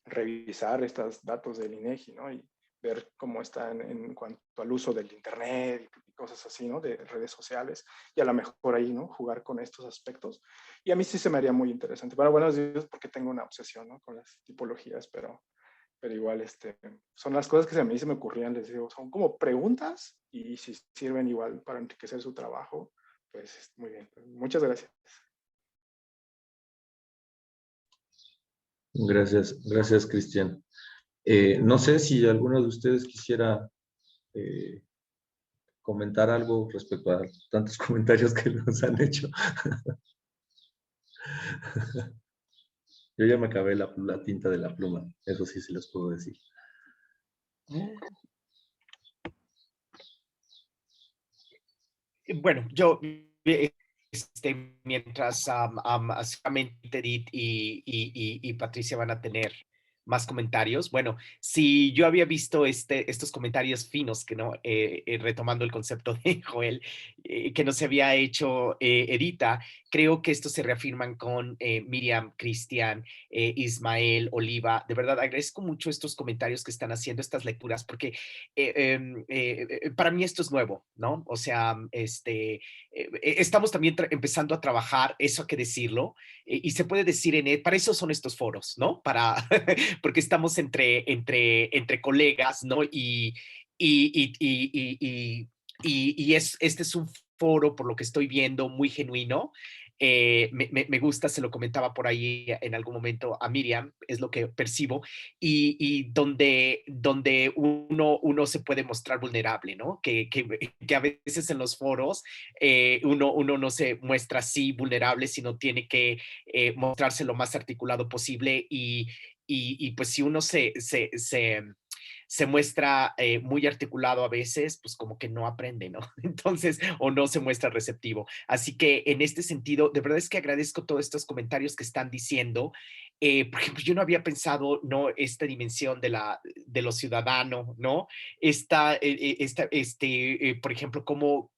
Speaker 10: revisar estos datos del INEGI, ¿no? Y ver cómo están en cuanto al uso del internet y cosas así, ¿no? De redes sociales, y a lo mejor ahí, ¿no? Jugar con estos aspectos. Y a mí sí se me haría muy interesante. Para buenos días, porque tengo una obsesión, ¿no? Con las tipologías, pero igual son las cosas que a mí se me ocurrían, les digo, son como preguntas, y si sirven igual para enriquecer su trabajo, pues muy bien. Muchas gracias.
Speaker 2: Gracias, Cristian. No sé si alguno de ustedes quisiera comentar algo respecto a tantos comentarios que nos han hecho. Yo ya me acabé la tinta de la pluma, eso sí se los puedo decir.
Speaker 4: Bueno, yo, mientras seguramente Edith y Patricia van a tener más comentarios. Bueno, si yo había visto estos comentarios finos, que no, retomando el concepto de Joel, que no se había hecho Edita, creo que estos se reafirman con Miriam, Cristian, Ismael, Oliva. De verdad, agradezco mucho estos comentarios que están haciendo, estas lecturas, porque para mí esto es nuevo, ¿no? O sea, estamos también empezando a trabajar, eso hay que decirlo, y se puede decir para eso son estos foros, ¿no? Porque estamos entre colegas, ¿no? Y este es un foro, por lo que estoy viendo, muy genuino, me gusta, se lo comentaba por ahí en algún momento a Miriam, es lo que percibo, y donde uno se puede mostrar vulnerable, ¿no? Que a veces en los foros uno no se muestra así vulnerable, sino tiene que mostrarse lo más articulado posible y pues si uno se muestra muy articulado a veces, pues como que no aprende, ¿no? Entonces, o no se muestra receptivo. Así que en este sentido, de verdad es que agradezco todos estos comentarios que están diciendo. Por ejemplo, yo no había pensado, ¿no? Esta dimensión de lo ciudadano, ¿no? Por ejemplo, cómo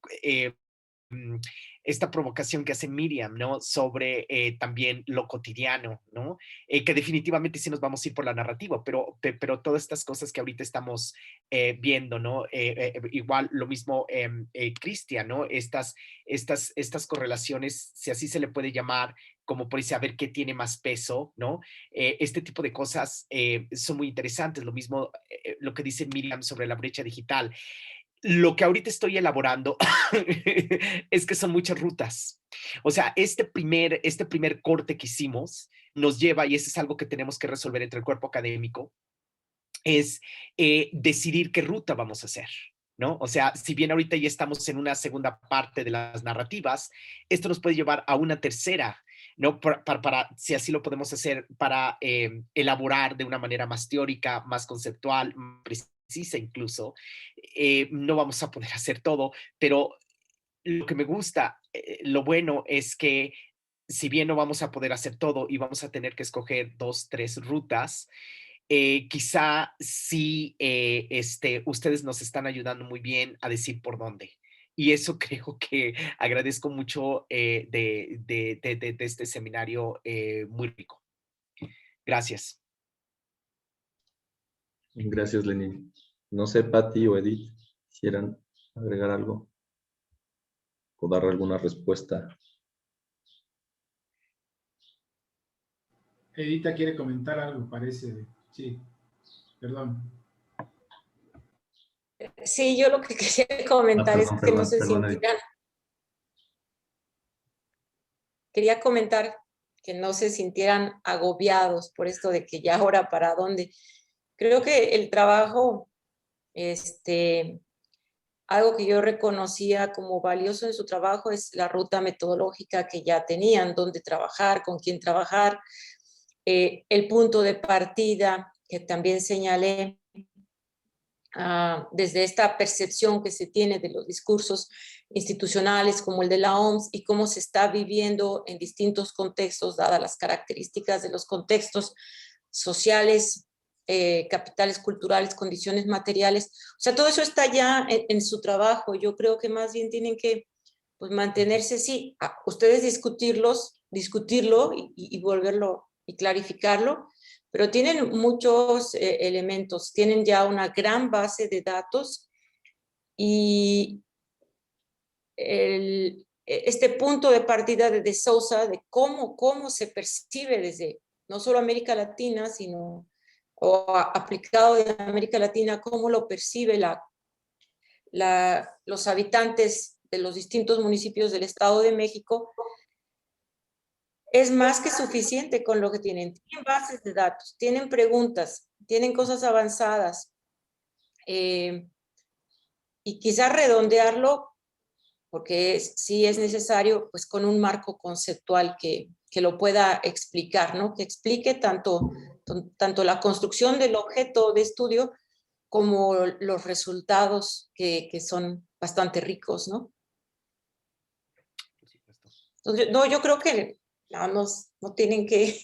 Speaker 4: esta provocación que hace Miriam, ¿no? Sobre también lo cotidiano, ¿no? Que definitivamente sí nos vamos a ir por la narrativa, pero todas estas cosas que ahorita estamos viendo, ¿no? Igual lo mismo Cristian, ¿no? Estas correlaciones, si así se le puede llamar, como por saber qué tiene más peso, ¿no? Este tipo de cosas son muy interesantes. Lo mismo lo que dice Miriam sobre la brecha digital. Lo que ahorita estoy elaborando es que son muchas rutas. O sea, este primer corte que hicimos nos lleva, y eso es algo que tenemos que resolver entre el cuerpo académico, es decidir qué ruta vamos a hacer, ¿no? O sea, si bien ahorita ya estamos en una segunda parte de las narrativas, esto nos puede llevar a una tercera, ¿no? Si así lo podemos hacer, para elaborar de una manera más teórica, más conceptual, más precisa incluso. No vamos a poder hacer todo, pero lo que me gusta, lo bueno es que si bien no vamos a poder hacer todo y vamos a tener que escoger 2, 3 rutas, quizá sí ustedes nos están ayudando muy bien a decir por dónde. Y eso creo que agradezco mucho de este seminario muy rico. Gracias.
Speaker 2: Gracias, Lenín. No sé, Patti o Edith, ¿quisieran agregar algo o dar alguna respuesta?
Speaker 9: Edita quiere comentar algo, parece. Sí, perdón.
Speaker 6: Sí, yo lo que quería comentar es que no se sintieran... Quería comentar que no se sintieran agobiados por esto de que ya ahora para dónde. Creo que el trabajo, algo que yo reconocía como valioso en su trabajo es la ruta metodológica que ya tenían, dónde trabajar, con quién trabajar, el punto de partida que también señalé, desde esta percepción que se tiene de los discursos institucionales como el de la OMS y cómo se está viviendo en distintos contextos, dadas las características de los contextos sociales, capitales culturales, condiciones materiales. O sea, todo eso está ya en su trabajo. Yo creo que más bien tienen que pues, mantenerse, sí, ustedes discutirlo y volverlo y clarificarlo, pero tienen muchos elementos, tienen ya una gran base de datos y este punto de partida de Sousa, de cómo se percibe desde no solo América Latina, sino aplicado en América Latina, cómo lo percibe los habitantes de los distintos municipios del Estado de México, es más que suficiente con lo que tienen. Tienen bases de datos, tienen preguntas, tienen cosas avanzadas. Y quizás redondearlo, porque sí es necesario, pues con un marco conceptual que lo pueda explicar, ¿no? Que explique tanto la construcción del objeto de estudio como los resultados que son bastante ricos, ¿no? Entonces, no, yo creo que no tienen que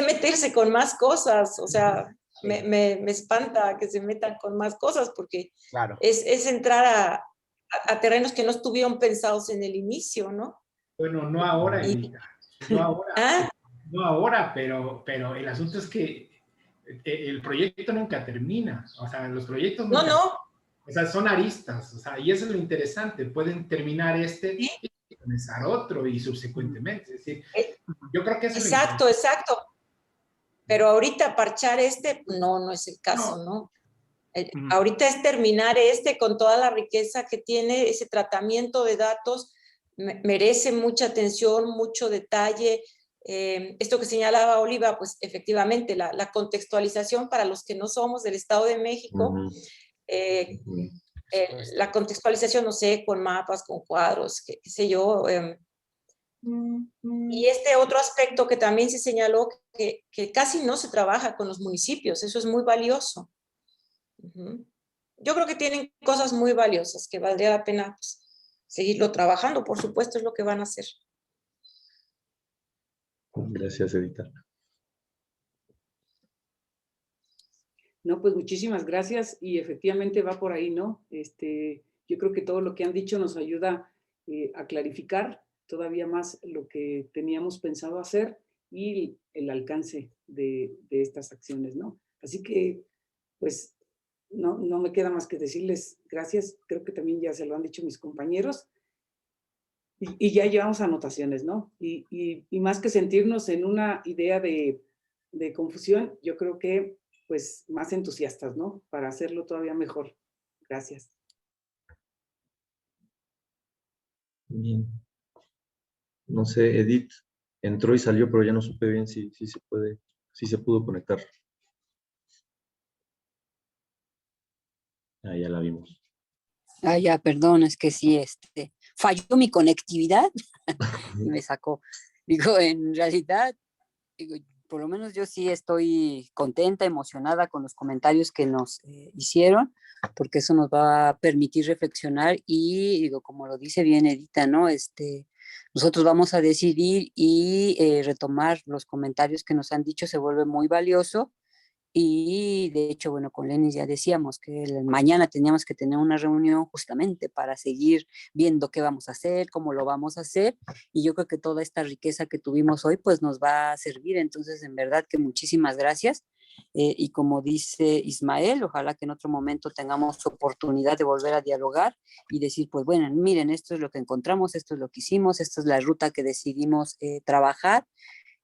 Speaker 6: meterse con más cosas, o sea, me espanta que se metan con más cosas porque
Speaker 4: claro.
Speaker 6: es entrar a terrenos que no estuvieron pensados en el inicio, ¿no?
Speaker 9: Bueno, no ahora, Edita. No ahora.
Speaker 6: ¿Ah?
Speaker 9: No ahora, pero el asunto es que el proyecto nunca termina. O sea, los proyectos nunca
Speaker 6: No.
Speaker 9: O sea, son aristas. O sea, y eso es lo interesante. Pueden terminar
Speaker 6: ¿Sí?
Speaker 9: y comenzar otro y subsecuentemente. Es decir, yo creo que eso
Speaker 6: exacto. Pero ahorita parchar no es el caso, ¿no? Ahorita es terminar con toda la riqueza que tiene ese tratamiento de datos merece mucha atención, mucho detalle. Esto que señalaba Oliva, pues efectivamente la contextualización para los que no somos del Estado de México, la contextualización, no sé, con mapas, con cuadros, qué sé yo. Y este otro aspecto que también se señaló, que casi no se trabaja con los municipios, eso es muy valioso. Yo creo que tienen cosas muy valiosas que valdría la pena, pues, seguirlo trabajando, por supuesto, es lo que van a hacer.
Speaker 2: Gracias, Edita.
Speaker 5: No, pues muchísimas gracias y efectivamente va por ahí, ¿no? Yo creo que todo lo que han dicho nos ayuda a clarificar todavía más lo que teníamos pensado hacer y el alcance de estas acciones, ¿no? Así que, pues, no me queda más que decirles gracias. Creo que también ya se lo han dicho mis compañeros. Y ya llevamos anotaciones, ¿no? Y más que sentirnos en una idea de confusión, yo creo que, pues, más entusiastas, ¿no? Para hacerlo todavía mejor. Gracias.
Speaker 2: Bien. No sé, Edith entró y salió, pero ya no supe bien si se pudo conectar. Ah, ya la vimos.
Speaker 3: Ah, ya, perdón, es que sí, falló mi conectividad y me sacó. Digo, en realidad, digo, por lo menos yo sí estoy contenta, emocionada con los comentarios que nos hicieron, porque eso nos va a permitir reflexionar y, digo, como lo dice bien Edita, ¿no? Nosotros vamos a decidir y retomar los comentarios que nos han dicho, se vuelve muy valioso. Y de hecho, bueno, con Lenis ya decíamos que mañana teníamos que tener una reunión justamente para seguir viendo qué vamos a hacer, cómo lo vamos a hacer, y yo creo que toda esta riqueza que tuvimos hoy pues nos va a servir. Entonces, en verdad que muchísimas gracias. Y como dice Ismael, ojalá que en otro momento tengamos oportunidad de volver a dialogar y decir, pues bueno, miren, esto es lo que encontramos, esto es lo que hicimos, esta es la ruta que decidimos trabajar.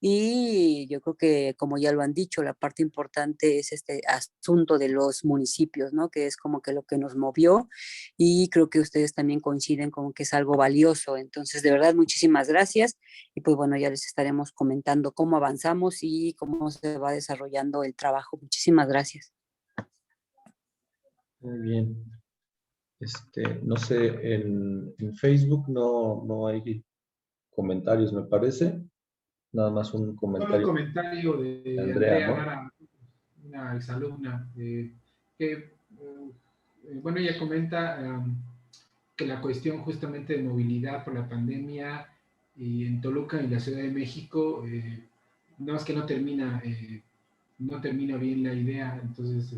Speaker 3: Y yo creo que, como ya lo han dicho, la parte importante es este asunto de los municipios, ¿no? Que es como que lo que nos movió, y creo que ustedes también coinciden con que es algo valioso. Entonces, de verdad, muchísimas gracias. Y pues bueno, ya les estaremos comentando cómo avanzamos y cómo se va desarrollando el trabajo. Muchísimas gracias.
Speaker 2: Muy bien. No sé, en Facebook no hay comentarios, me parece. Nada más un comentario.
Speaker 9: Solo un comentario de Andrea, ¿no? Lara, una exalumna, bueno, ella comenta que la cuestión justamente de movilidad por la pandemia y en Toluca y la Ciudad de México, nada más que no termina bien la idea, entonces...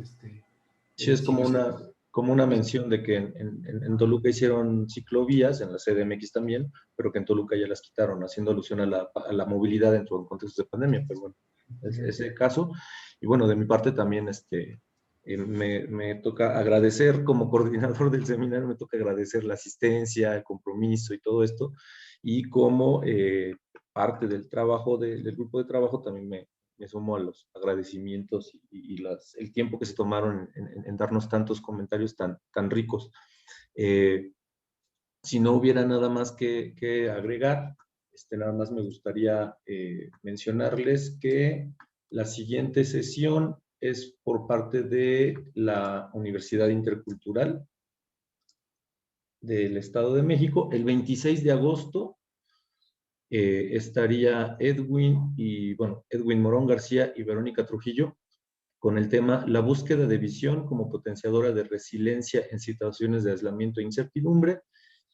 Speaker 2: Sí, es como una mención de que en Toluca hicieron ciclovías, en la CDMX también, pero que en Toluca ya las quitaron, haciendo alusión a la movilidad dentro de contextos de pandemia. Pero bueno, es ese caso. Y bueno, de mi parte también me toca agradecer, como coordinador del seminario, me toca agradecer la asistencia, el compromiso y todo esto. Y como parte del trabajo, del grupo de trabajo, también me sumo a los agradecimientos y el tiempo que se tomaron en darnos tantos comentarios tan ricos. Si no hubiera nada más que agregar, nada más me gustaría mencionarles que la siguiente sesión es por parte de la Universidad Intercultural del Estado de México. El 26 de agosto estaría Edwin Morón García y Verónica Trujillo con el tema La búsqueda de visión como potenciadora de resiliencia en situaciones de aislamiento e incertidumbre,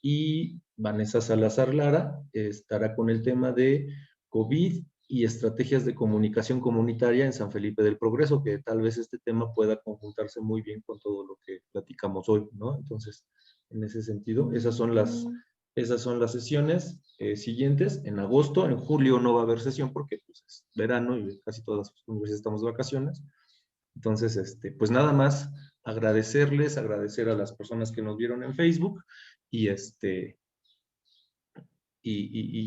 Speaker 2: y Vanessa Salazar Lara estará con el tema de COVID y estrategias de comunicación comunitaria en San Felipe del Progreso, que tal vez este tema pueda conjuntarse muy bien con todo lo que platicamos hoy, ¿no? Entonces, en ese sentido, esas son las sesiones siguientes. En agosto, en julio no va a haber sesión porque pues, es verano y casi todas las universidades estamos de vacaciones. Entonces, pues nada más agradecer a las personas que nos vieron en Facebook y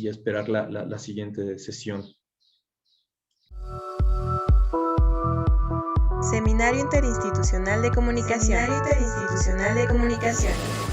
Speaker 2: esperar la siguiente sesión.
Speaker 1: Seminario Interinstitucional de Comunicación. Seminario Interinstitucional de Comunicación.